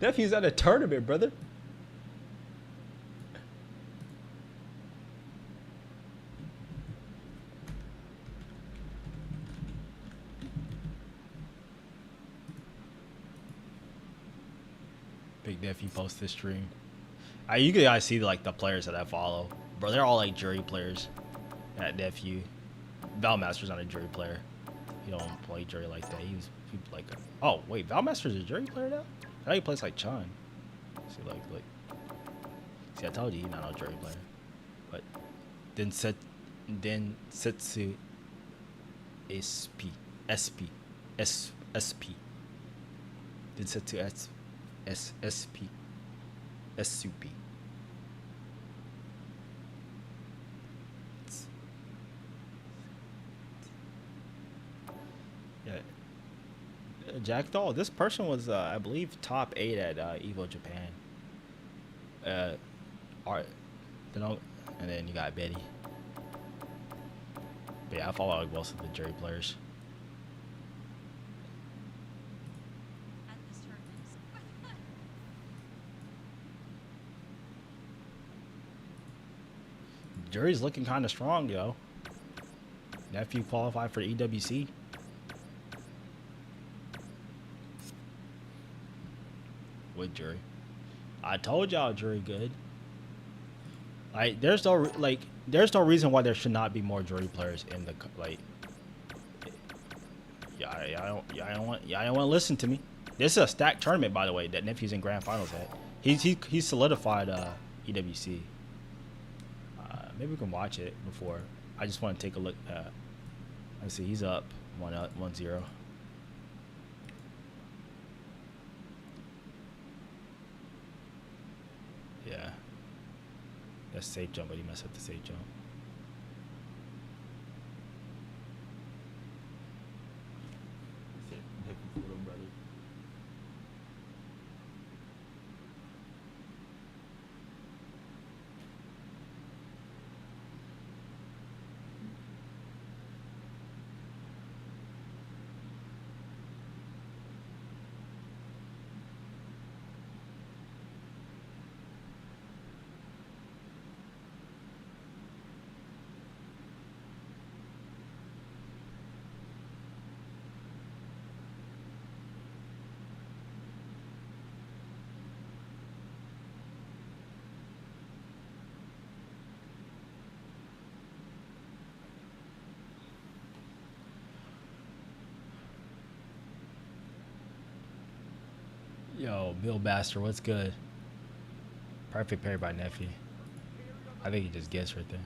Nephew's at a tournament, brother. Big nephew post this stream. You guys see like the players that I follow, bro. They're all like Juri players. That nephew, Valmaster's not a Juri player. He don't play Juri like that. He like oh wait, Valmaster's a Juri player now. I know he plays like Chan. See like see, I told you he's not a Juri player. But then Setsu SP Then Setsu SP SUP. Yeah, Jackdaw. This person was, I believe, top 8 at Evo Japan. Art, and then you got Betty. But yeah, I follow like most of the Juri players. Juri's looking kind of strong, yo. Nephew qualified for EWC. With Juri. I told y'all Juri good. Like, there's no reason why there should not be more Juri players in the like. Yeah, I don't want to listen to me. This is a stacked tournament, by the way, that Nephew's in grand finals at. He's solidified EWC. Maybe we can watch it before. I just want to take a look. Let's see. He's up 1-0. Yeah. That's safe jump, but he messed up the safe jump. Yo, Bill Baster, what's good? Perfect parry by Nephew. I think he just guessed right there.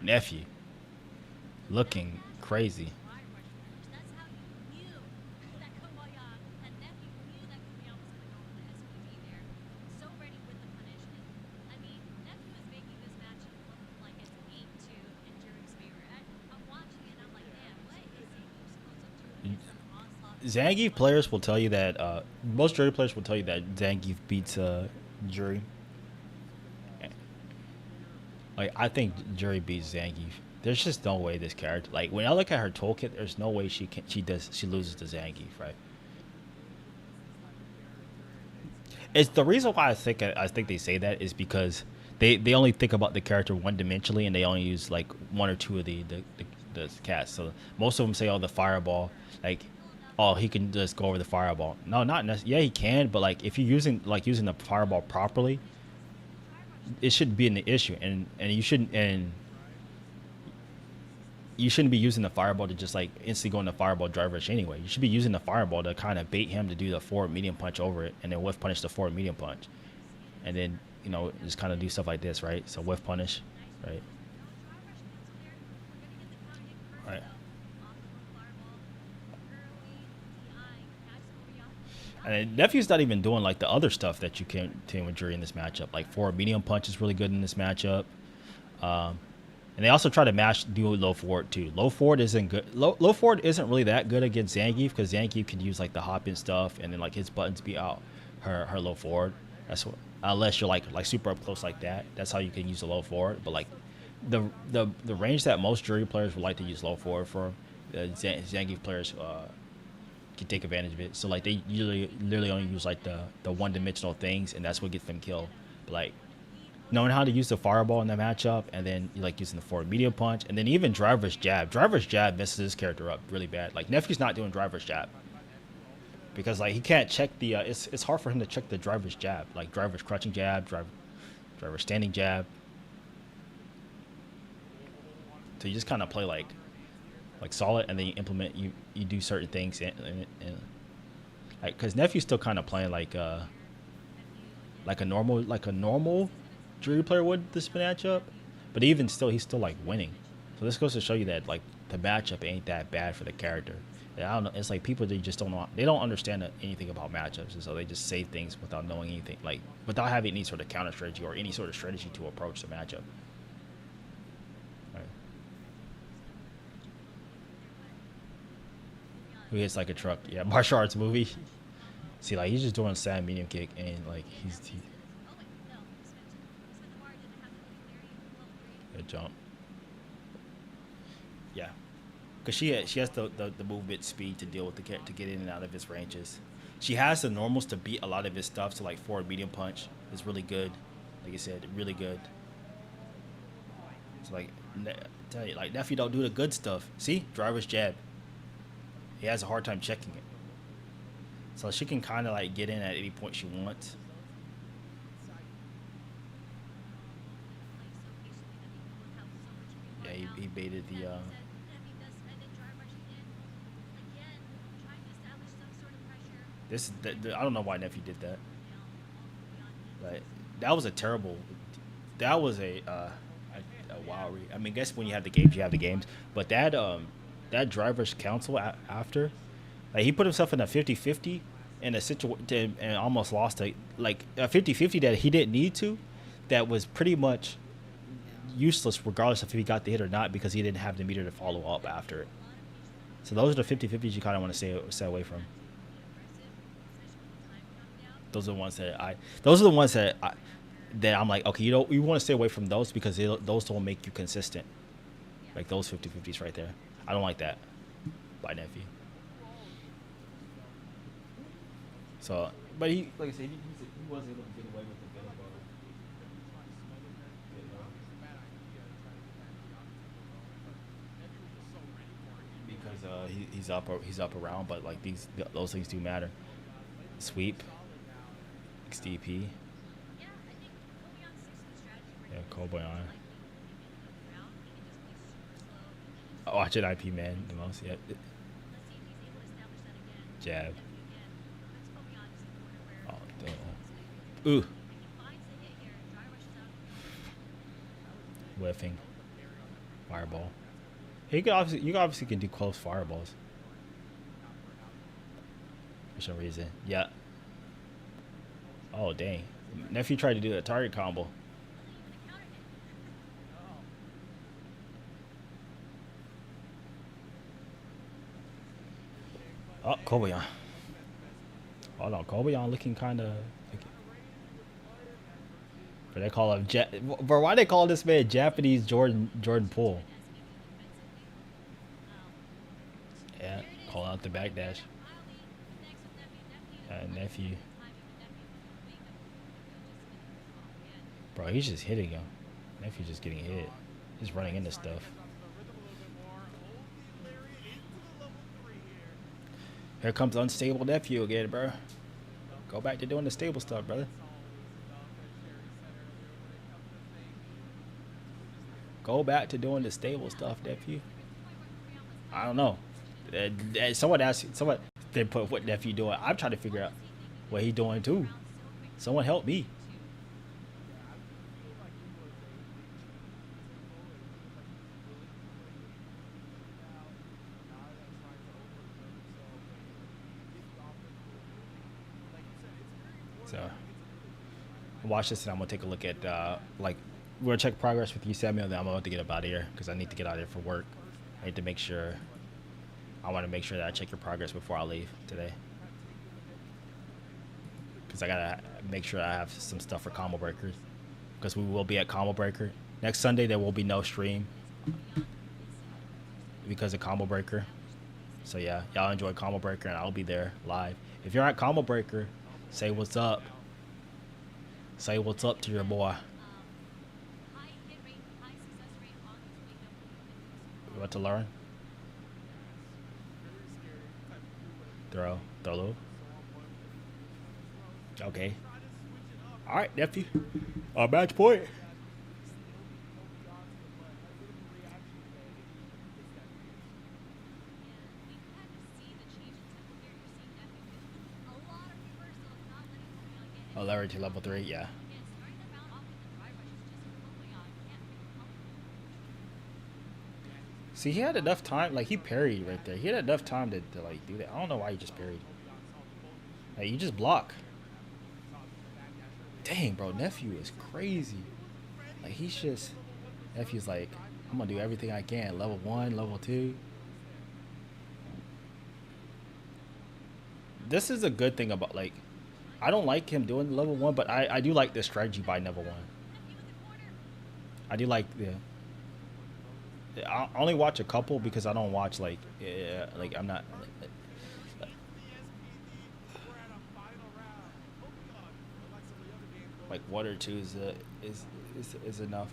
Nephew, looking crazy. Zangief players will tell you that most Juri players will tell you that Zangief beats Juri. Like I think Juri beats Zangief. There's just no way this character. Like when I look at her toolkit, there's no way she loses to Zangief, right? It's the reason why I think they say that is because they only think about the character one dimensionally and they only use like one or two of the cats. So most of them say, "Oh, the fireball," like, "Oh, he can just go over the fireball." No, not necessarily. Yeah, he can, but like if you're using the fireball properly, it shouldn't be an issue, and you shouldn't be using the fireball to just like instantly go into fireball drive rush anyway. You should be using the fireball to kind of bait him to do the forward medium punch over it, and then whiff punish the forward medium punch, and then just kind of do stuff like this, right? So whiff punish, right? Right. And then Nephew's not even doing like the other stuff that you can do with Juri in this matchup. Like forward medium punch is really good in this matchup. Um, And they also try to do low forward too. Low forward isn't good. Low forward isn't really that good against Zangief because Zangief can use like the hop in stuff and then like his buttons be out her low forward. That's what unless you're like super up close like that. That's how you can use the low forward. But like the range that most Juri players would like to use low forward for, Zangief players can take advantage of it. So like they usually literally only use like the one dimensional things and that's what gets them killed. But like knowing how to use the fireball in the matchup, and then like using the forward medium punch, and then even driver's jab. Driver's jab messes this character up really bad. Like Nephew's not doing driver's jab because like he can't check the. It's hard for him to check the driver's jab, like driver's crutching jab, driver's standing jab. So you just kind of play like solid, and then you implement you do certain things, and like because Nephew's still kind of playing like a normal Juri player would this matchup, but even still, he's still like winning. So this goes to show you that like the matchup ain't that bad for the character. And I don't know. It's like people they just don't know. They don't understand anything about matchups, and so they just say things without knowing anything, like without having any sort of counter strategy or any sort of strategy to approach the matchup. Right. Who hits like a truck? Yeah, martial arts movie. See, like he's just doing a sad medium kick, and like he a jump. Yeah, because she has the movement speed to deal with to get in and out of his ranges. She has the normals to beat a lot of his stuff. So like forward medium punch is really good. Like I said, really good. So like tell you like Nephew don't do the good stuff. See driver's jab. He has a hard time checking it. So she can kind of like get in at any point she wants. Yeah, he baited the. I don't know why Nephew did that. But that was a terrible. That was a wowie. I mean, guess when you have the games, you have the games. But that driver's counsel after, like he put himself in a 50-50 in a situation and almost lost like a 50-50 that he didn't need to. That was pretty much useless regardless if he got the hit or not because he didn't have the meter to follow up after it. So those are the 50-50s you kind of want to stay away from. Those are the ones that I'm like, okay, you want to stay away from those because those don't make you consistent. Like those 50-50s right there. I don't like that by Nephew. So, but he, like I said, he was able to get away with the bit of because he's up around, but like those things do matter. Sweep, XDP, yeah, Cowboy on. Watching IP man the most. Yeah. Jab. Oh damn. Ooh. Whiffing. Fireball. He could obviously you obviously can do close fireballs. For some reason. Yeah. Oh dang. Nephew tried to do a target combo. Oh, Kobayan. Hold on, Kobayan looking kind of. But they call him bro, why they call this man Japanese Jordan Poole? Yeah, call out the backdash. Nephew. Bro, he's just hitting him. Nephew just getting hit. He's running into stuff. Here comes unstable Nephew again, bro. Go back to doing the stable stuff, brother. Go back to doing the stable stuff, Nephew. I don't know. Someone asked, someone they put what Nephew doing. I'm trying to figure out what he doing too. Someone help me. So watch this and I'm gonna take a look at like we're gonna check progress with you, Samuel. Then I'm about to get up out of here because I need to get out of here for work. I need to make sure. I want to make sure that I check your progress before I leave today. Because I gotta make sure I have some stuff for Combo Breakers. Because we will be at Combo Breaker next Sunday. There will be no stream because of Combo Breaker. So yeah, y'all enjoy Combo Breaker and I'll be there live. If you're at Combo Breaker, say what's up. Say what's up to your boy. What to learn? Throw low. Okay. All right, Nephew. Match point. Oh, Larry to level 3, yeah. See, he had enough time. Like, he parried right there. He had enough time to like, do that. I don't know why he just parried. Like, you just block. Dang, bro. Nephew is crazy. Like, he's just... Nephew's like, I'm going to do everything I can. Level 1, level 2. This is a good thing about, like... I don't like him doing level 1, but I do like this strategy by level 1. I do like the... I only watch a couple because I don't watch like I'm not like 1 or 2 is enough.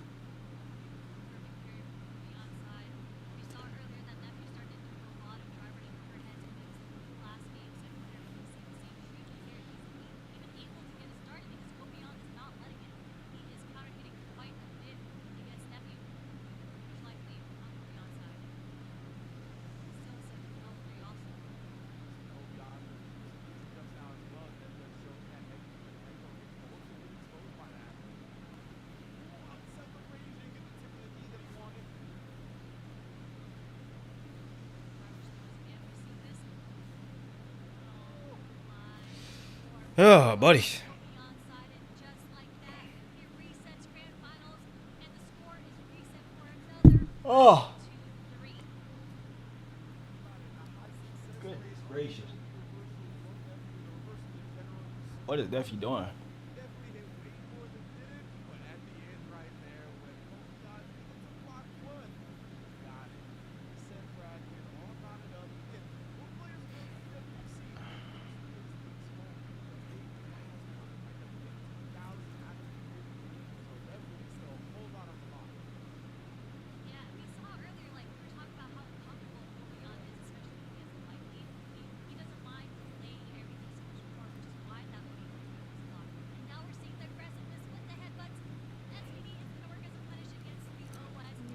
Oh, buddy. Oh. Good gracious. What is Nephew doing?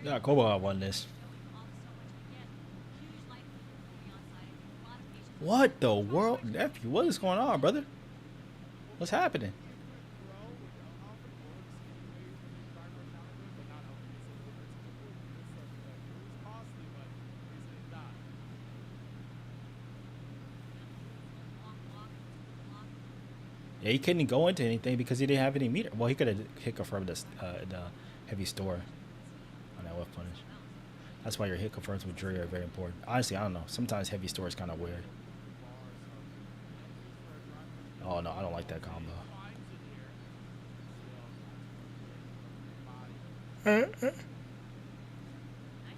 Yeah, Koba won this. What the world, nephew? What is going on, brother? What's happening? Yeah, he couldn't go into anything because he didn't have any meter. Well, he could have hit confirmed this the heavy store on that weapon punish. That's why your hit confirms with Juri are very important. Honestly, I don't know. Sometimes heavy store is kind of weird. Oh no, I don't like that combo.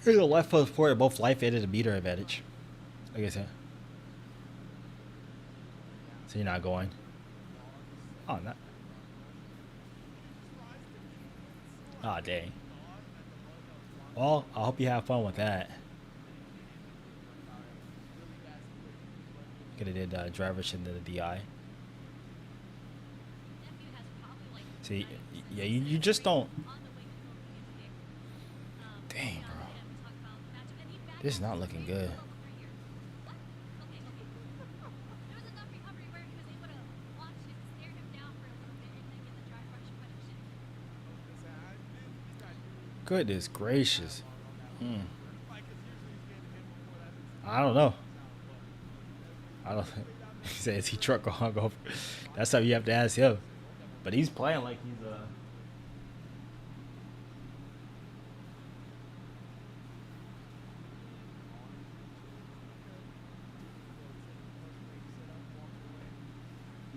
Here's a left foot forward, both life and a meter advantage. I guess that. So you're not going. Oh, not. Oh, dang. Well, I hope you have fun with that. Could have did driver's into the DI. See, yeah, you just don't. Dang, bro. This is not looking good. Goodness gracious. I don't know. I don't think. He says he truck or hungover. That's something you have to ask him. But he's playing like he's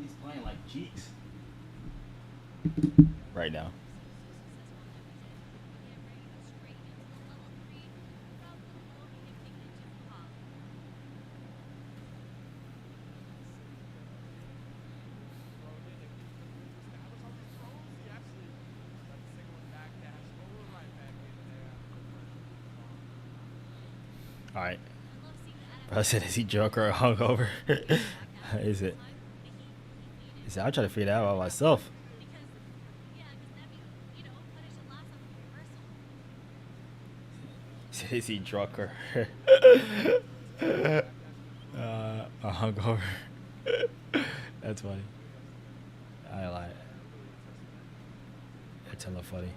he's playing like Cheeks right now. All right. Bro said, is he drunk or hungover? Is it? He said, I'm trying to figure that out myself. He said, is he drunk or hungover? That's funny. I like it. That's hella funny.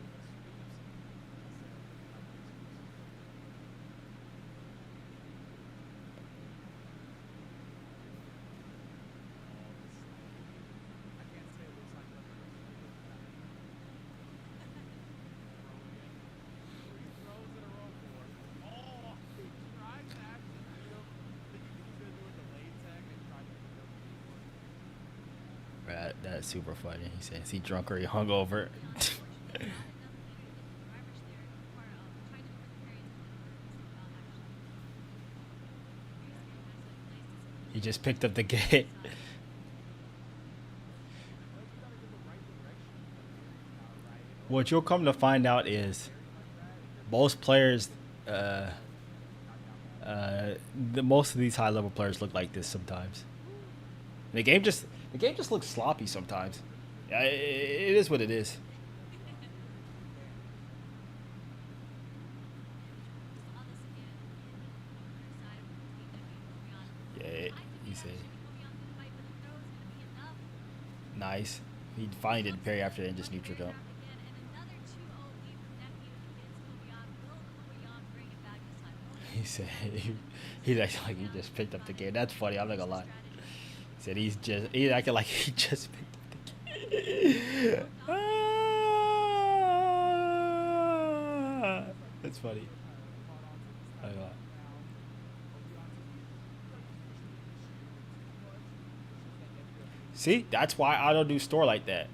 That's super funny. He says, is he drunk or he hungover? He just picked up the gate. What you'll come to find out is most players, most of these high level players look like this sometimes. The game just looks sloppy sometimes. Yeah, it is what it is. Yeah, he said. Nice. He finally did parry after and just neutral jump. He said he's acting like he just picked up the game. That's funny. I'm not gonna lie. He said he's acting like he just picked up the game. That's funny. I know. See, that's why I don't do store like that.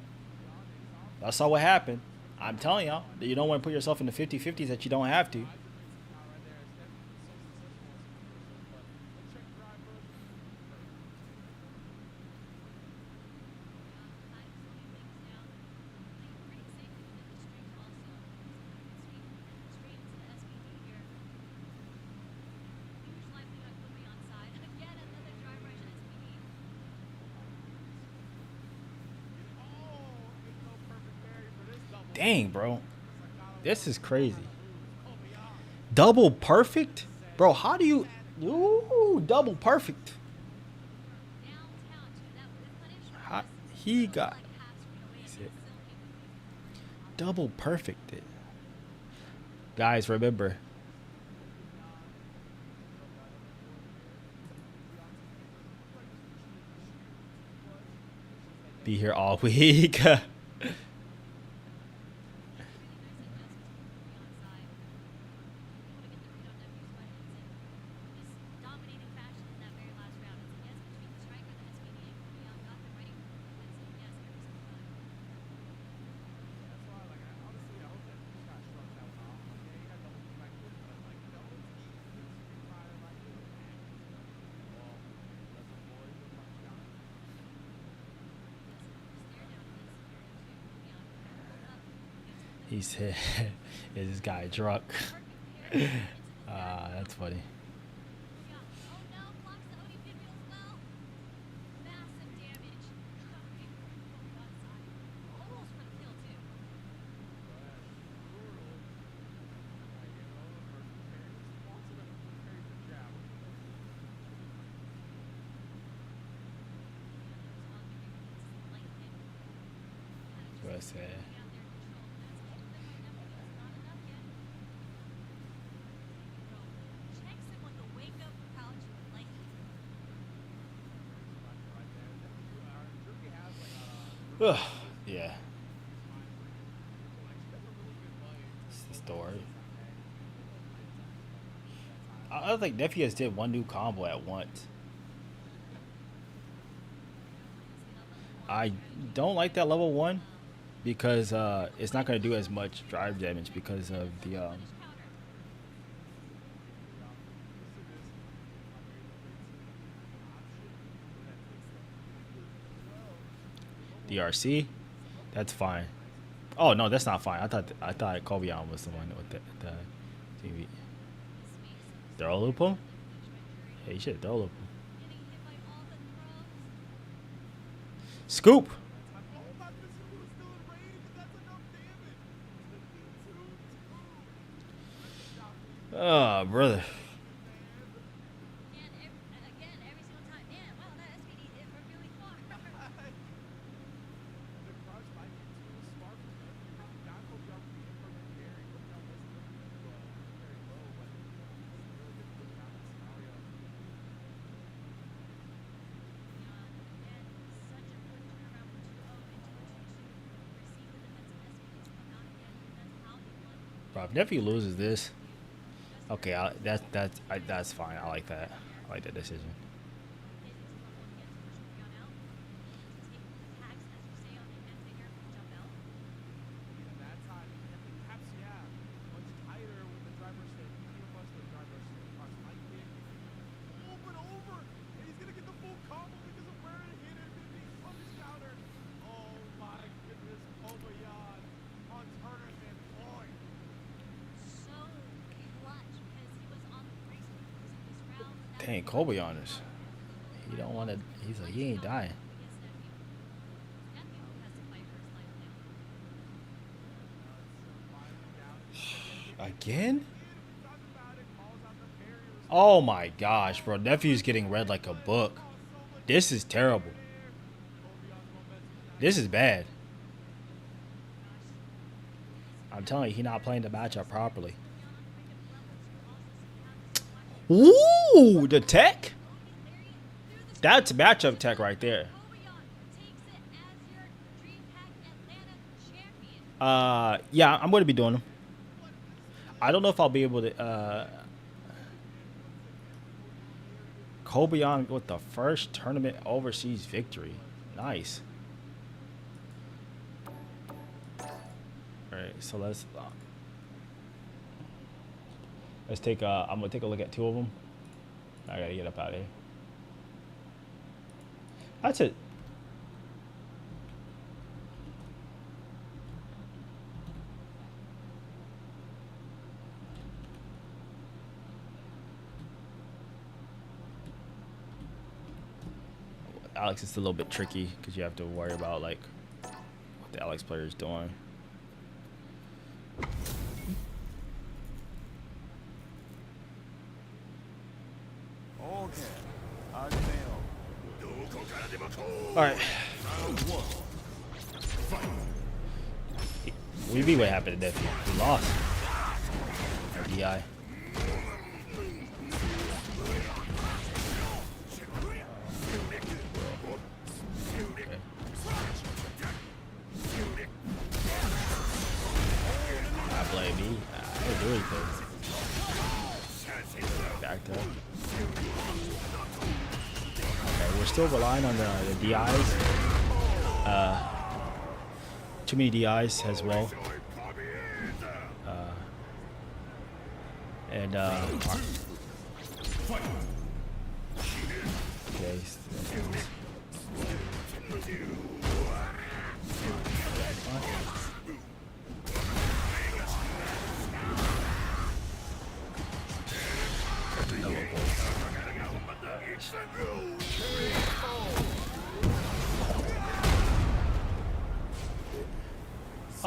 That's all what happened. I'm telling y'all that you don't want to put yourself in the 50-50s that you don't have to. Dang, bro. This is crazy. Double perfect? Bro, how do you... Ooh, double perfect. How he got double perfected. Guys, remember. Be here all week. He said, "Is this guy drunk?" That's funny. That's what I said. Ugh, yeah. It's the story. I don't think Nephew has did one new combo at once. I don't like that level 1 because it's not going to do as much drive damage because of the RC. That's fine. Oh no, that's not fine. I thought Kobeon was the one with the TV. Throw loop him? Yeah, you should throw loop him. Scoop. Oh, brother. Bro, if Nephew loses this, okay, that's fine. I like that. I like that decision. Dang, Kobe on us. He don't want to. He's like, he ain't dying. Again? Oh my gosh, bro. Nephew's getting read like a book. This is terrible. This is bad. I'm telling you, he's not playing the matchup properly. Ooh, the tech? That's matchup tech right there. Yeah, I'm going to be doing them. I don't know if I'll be able to. Kobeon with the first tournament overseas victory. Nice. All right, so let's take. I'm gonna take a look at 2 of them. I gotta get up out of here. That's it. Alex is a little bit tricky because you have to worry about like what the Alex player is doing. All right. What do you mean what happened to Nephew? We lost. Our DI. Okay. I blame me. I didn't do anything. Backed up. Okay, we're still relying on the DIs. Too many DIs as well. Okay.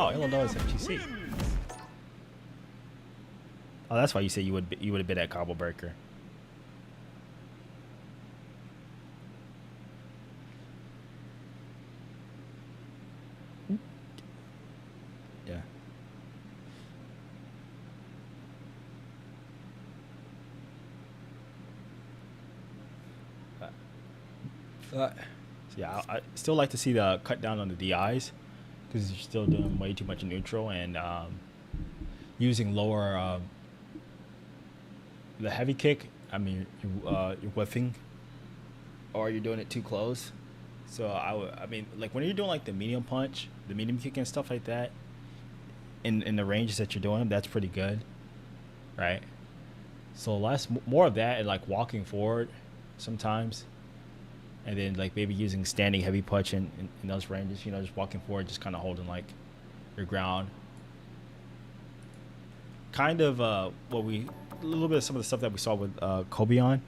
Oh, Illinois FTC. Oh, that's why you said you would have been at Cobble Breaker. Yeah. So yeah, I still like to see the cut down on the DIs because you're still doing way too much neutral and using lower the heavy kick. I mean, you're whiffing, or you're doing it too close. So I mean, like when you're doing like the medium punch, the medium kick and stuff like that, in the ranges that you're doing, that's pretty good, right? So more of that and like walking forward sometimes. And then like maybe using standing heavy punch in those ranges, you know, just walking forward, just kind of holding like your ground. Kind of a little bit of some of the stuff that we saw with Kobe on,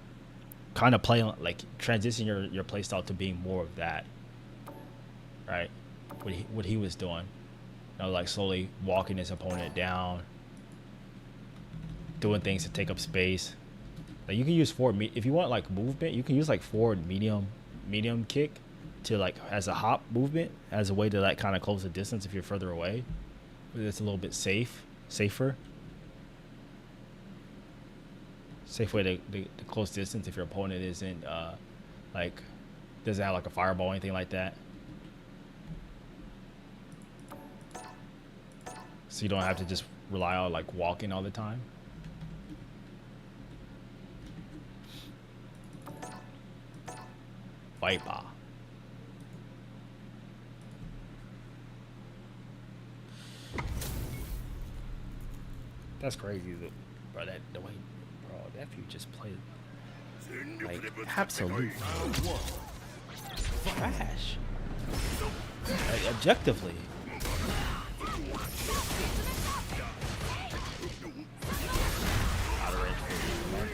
kind of playing like transitioning your play style to being more of that, right? What he was doing, you know, like slowly walking his opponent down, doing things to take up space. Like you can use forward if you want like movement, you can use like forward medium kick to like as a hop movement as a way to like kind of close the distance if you're further away. But it's a little bit safer way to close distance if your opponent isn't like doesn't have like a fireball or anything like that. So you don't have to just rely on like walking all the time. Viper. That's crazy, bro. The way, bro, that few just played like absolute trash. Like, objectively. Out of range for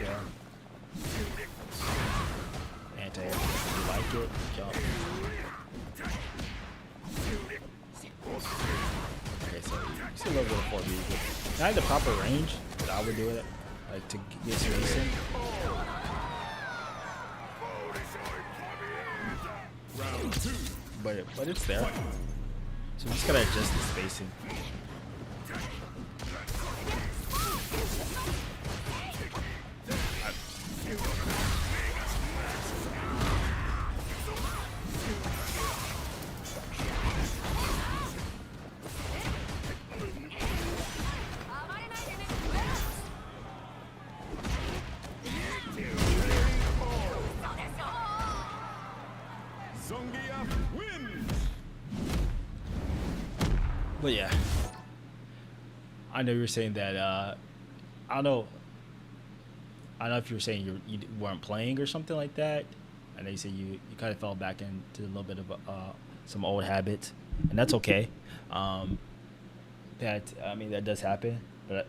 anti-air. You like it? Jump. Okay, so you see a little bit of 4B. Not the proper range, but I would do it like to get spacing. But it's there. So we just gotta adjust the spacing. But yeah, I know you were saying that. I don't know if you were saying you weren't playing or something like that. I know you said you kind of fell back into a little bit of some old habits, and that's okay. That does happen, but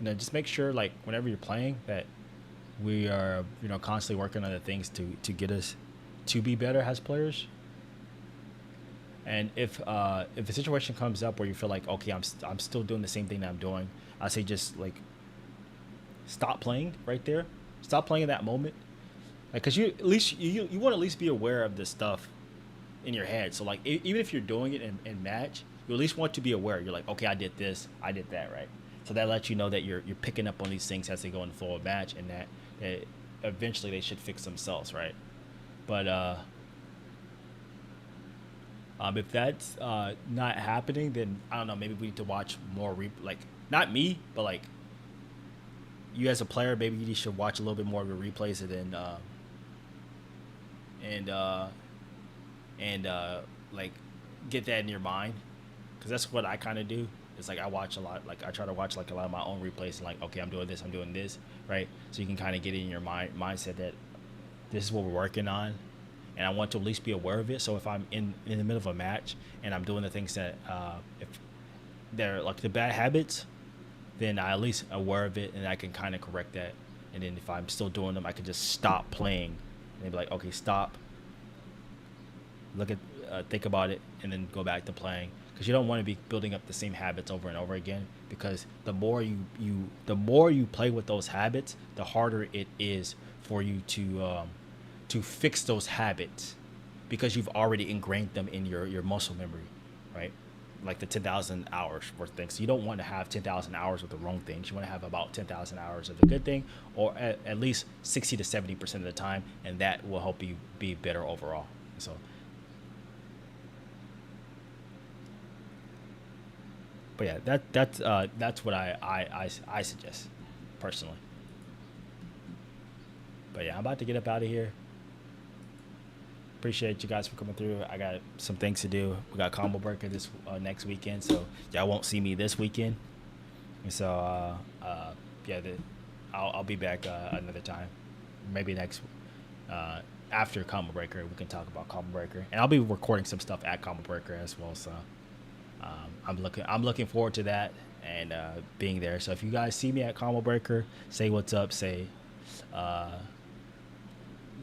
just make sure like whenever you're playing that we are constantly working on the things to get us to be better as players. And if a situation comes up where you feel like, okay, I'm still doing the same thing that I'm doing, I say just like stop playing right there. Stop playing in that moment, like because you want to at least be aware of this stuff in your head. So like even if you're doing it in match, you at least want to be aware. You're like, okay, I did this, I did that, right? So that lets you know that you're picking up on these things as they go in the flow of match, and that eventually they should fix themselves, right? But if that's not happening, then I don't know. Maybe we need to watch more like not me, but like you as a player. Maybe you should watch a little bit more of your replays and like get that in your mind, because that's what I kind of do. It's like I watch a lot. Like I try to watch like a lot of my own replays and like, okay, I'm doing this, right? So you can kind of get in your mindset that this is what we're working on, and I want to at least be aware of it. So if I'm in the middle of a match and I'm doing the things that if they're like the bad habits, then I at least aware of it and I can kind of correct that. And then if I'm still doing them, I can just stop playing and be like, okay, stop, look at think about it, and then go back to playing, because you don't want to be building up the same habits over and over again, because the more you play with those habits, the harder it is for you to fix those habits, because you've already ingrained them in your muscle memory, right? Like the 10,000 hours worth of things. So you don't want to have 10,000 hours of the wrong things. You want to have about 10,000 hours of the good thing, or at least 60 to 70% of the time, and that will help you be better overall. So but yeah, that's what I suggest personally. But yeah, I'm about to get up out of here. Appreciate you guys for coming through. I got some things to do. We got Combo Breaker this next weekend, so y'all won't see me this weekend. And so yeah, I'll be back another time, maybe next after Combo Breaker. We can talk about Combo Breaker, and I'll be recording some stuff at Combo Breaker as well. So I'm looking forward to that and being there. So if you guys see me at Combo Breaker, say what's up. Say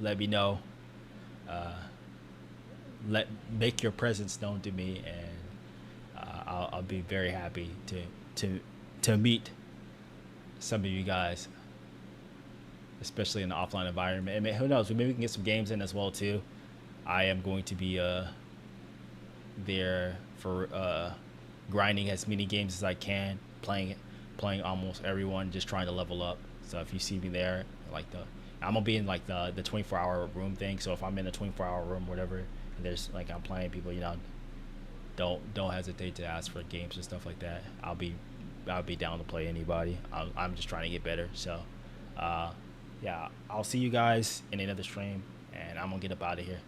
let me know. Make your presence known to me, and I'll be very happy to meet some of you guys, especially in the offline environment. I mean, who knows? Maybe we can get some games in as well too. I am going to be there for grinding as many games as I can, playing almost everyone, just trying to level up. So if you see me there, I'm gonna be in like the 24-hour room thing. So if I'm in a 24-hour room, whatever, and there's like I'm playing people, don't hesitate to ask for games and stuff like that. I'll be down to play anybody. I'm just trying to get better. So yeah, I'll see you guys in another stream, and I'm gonna get up out of here.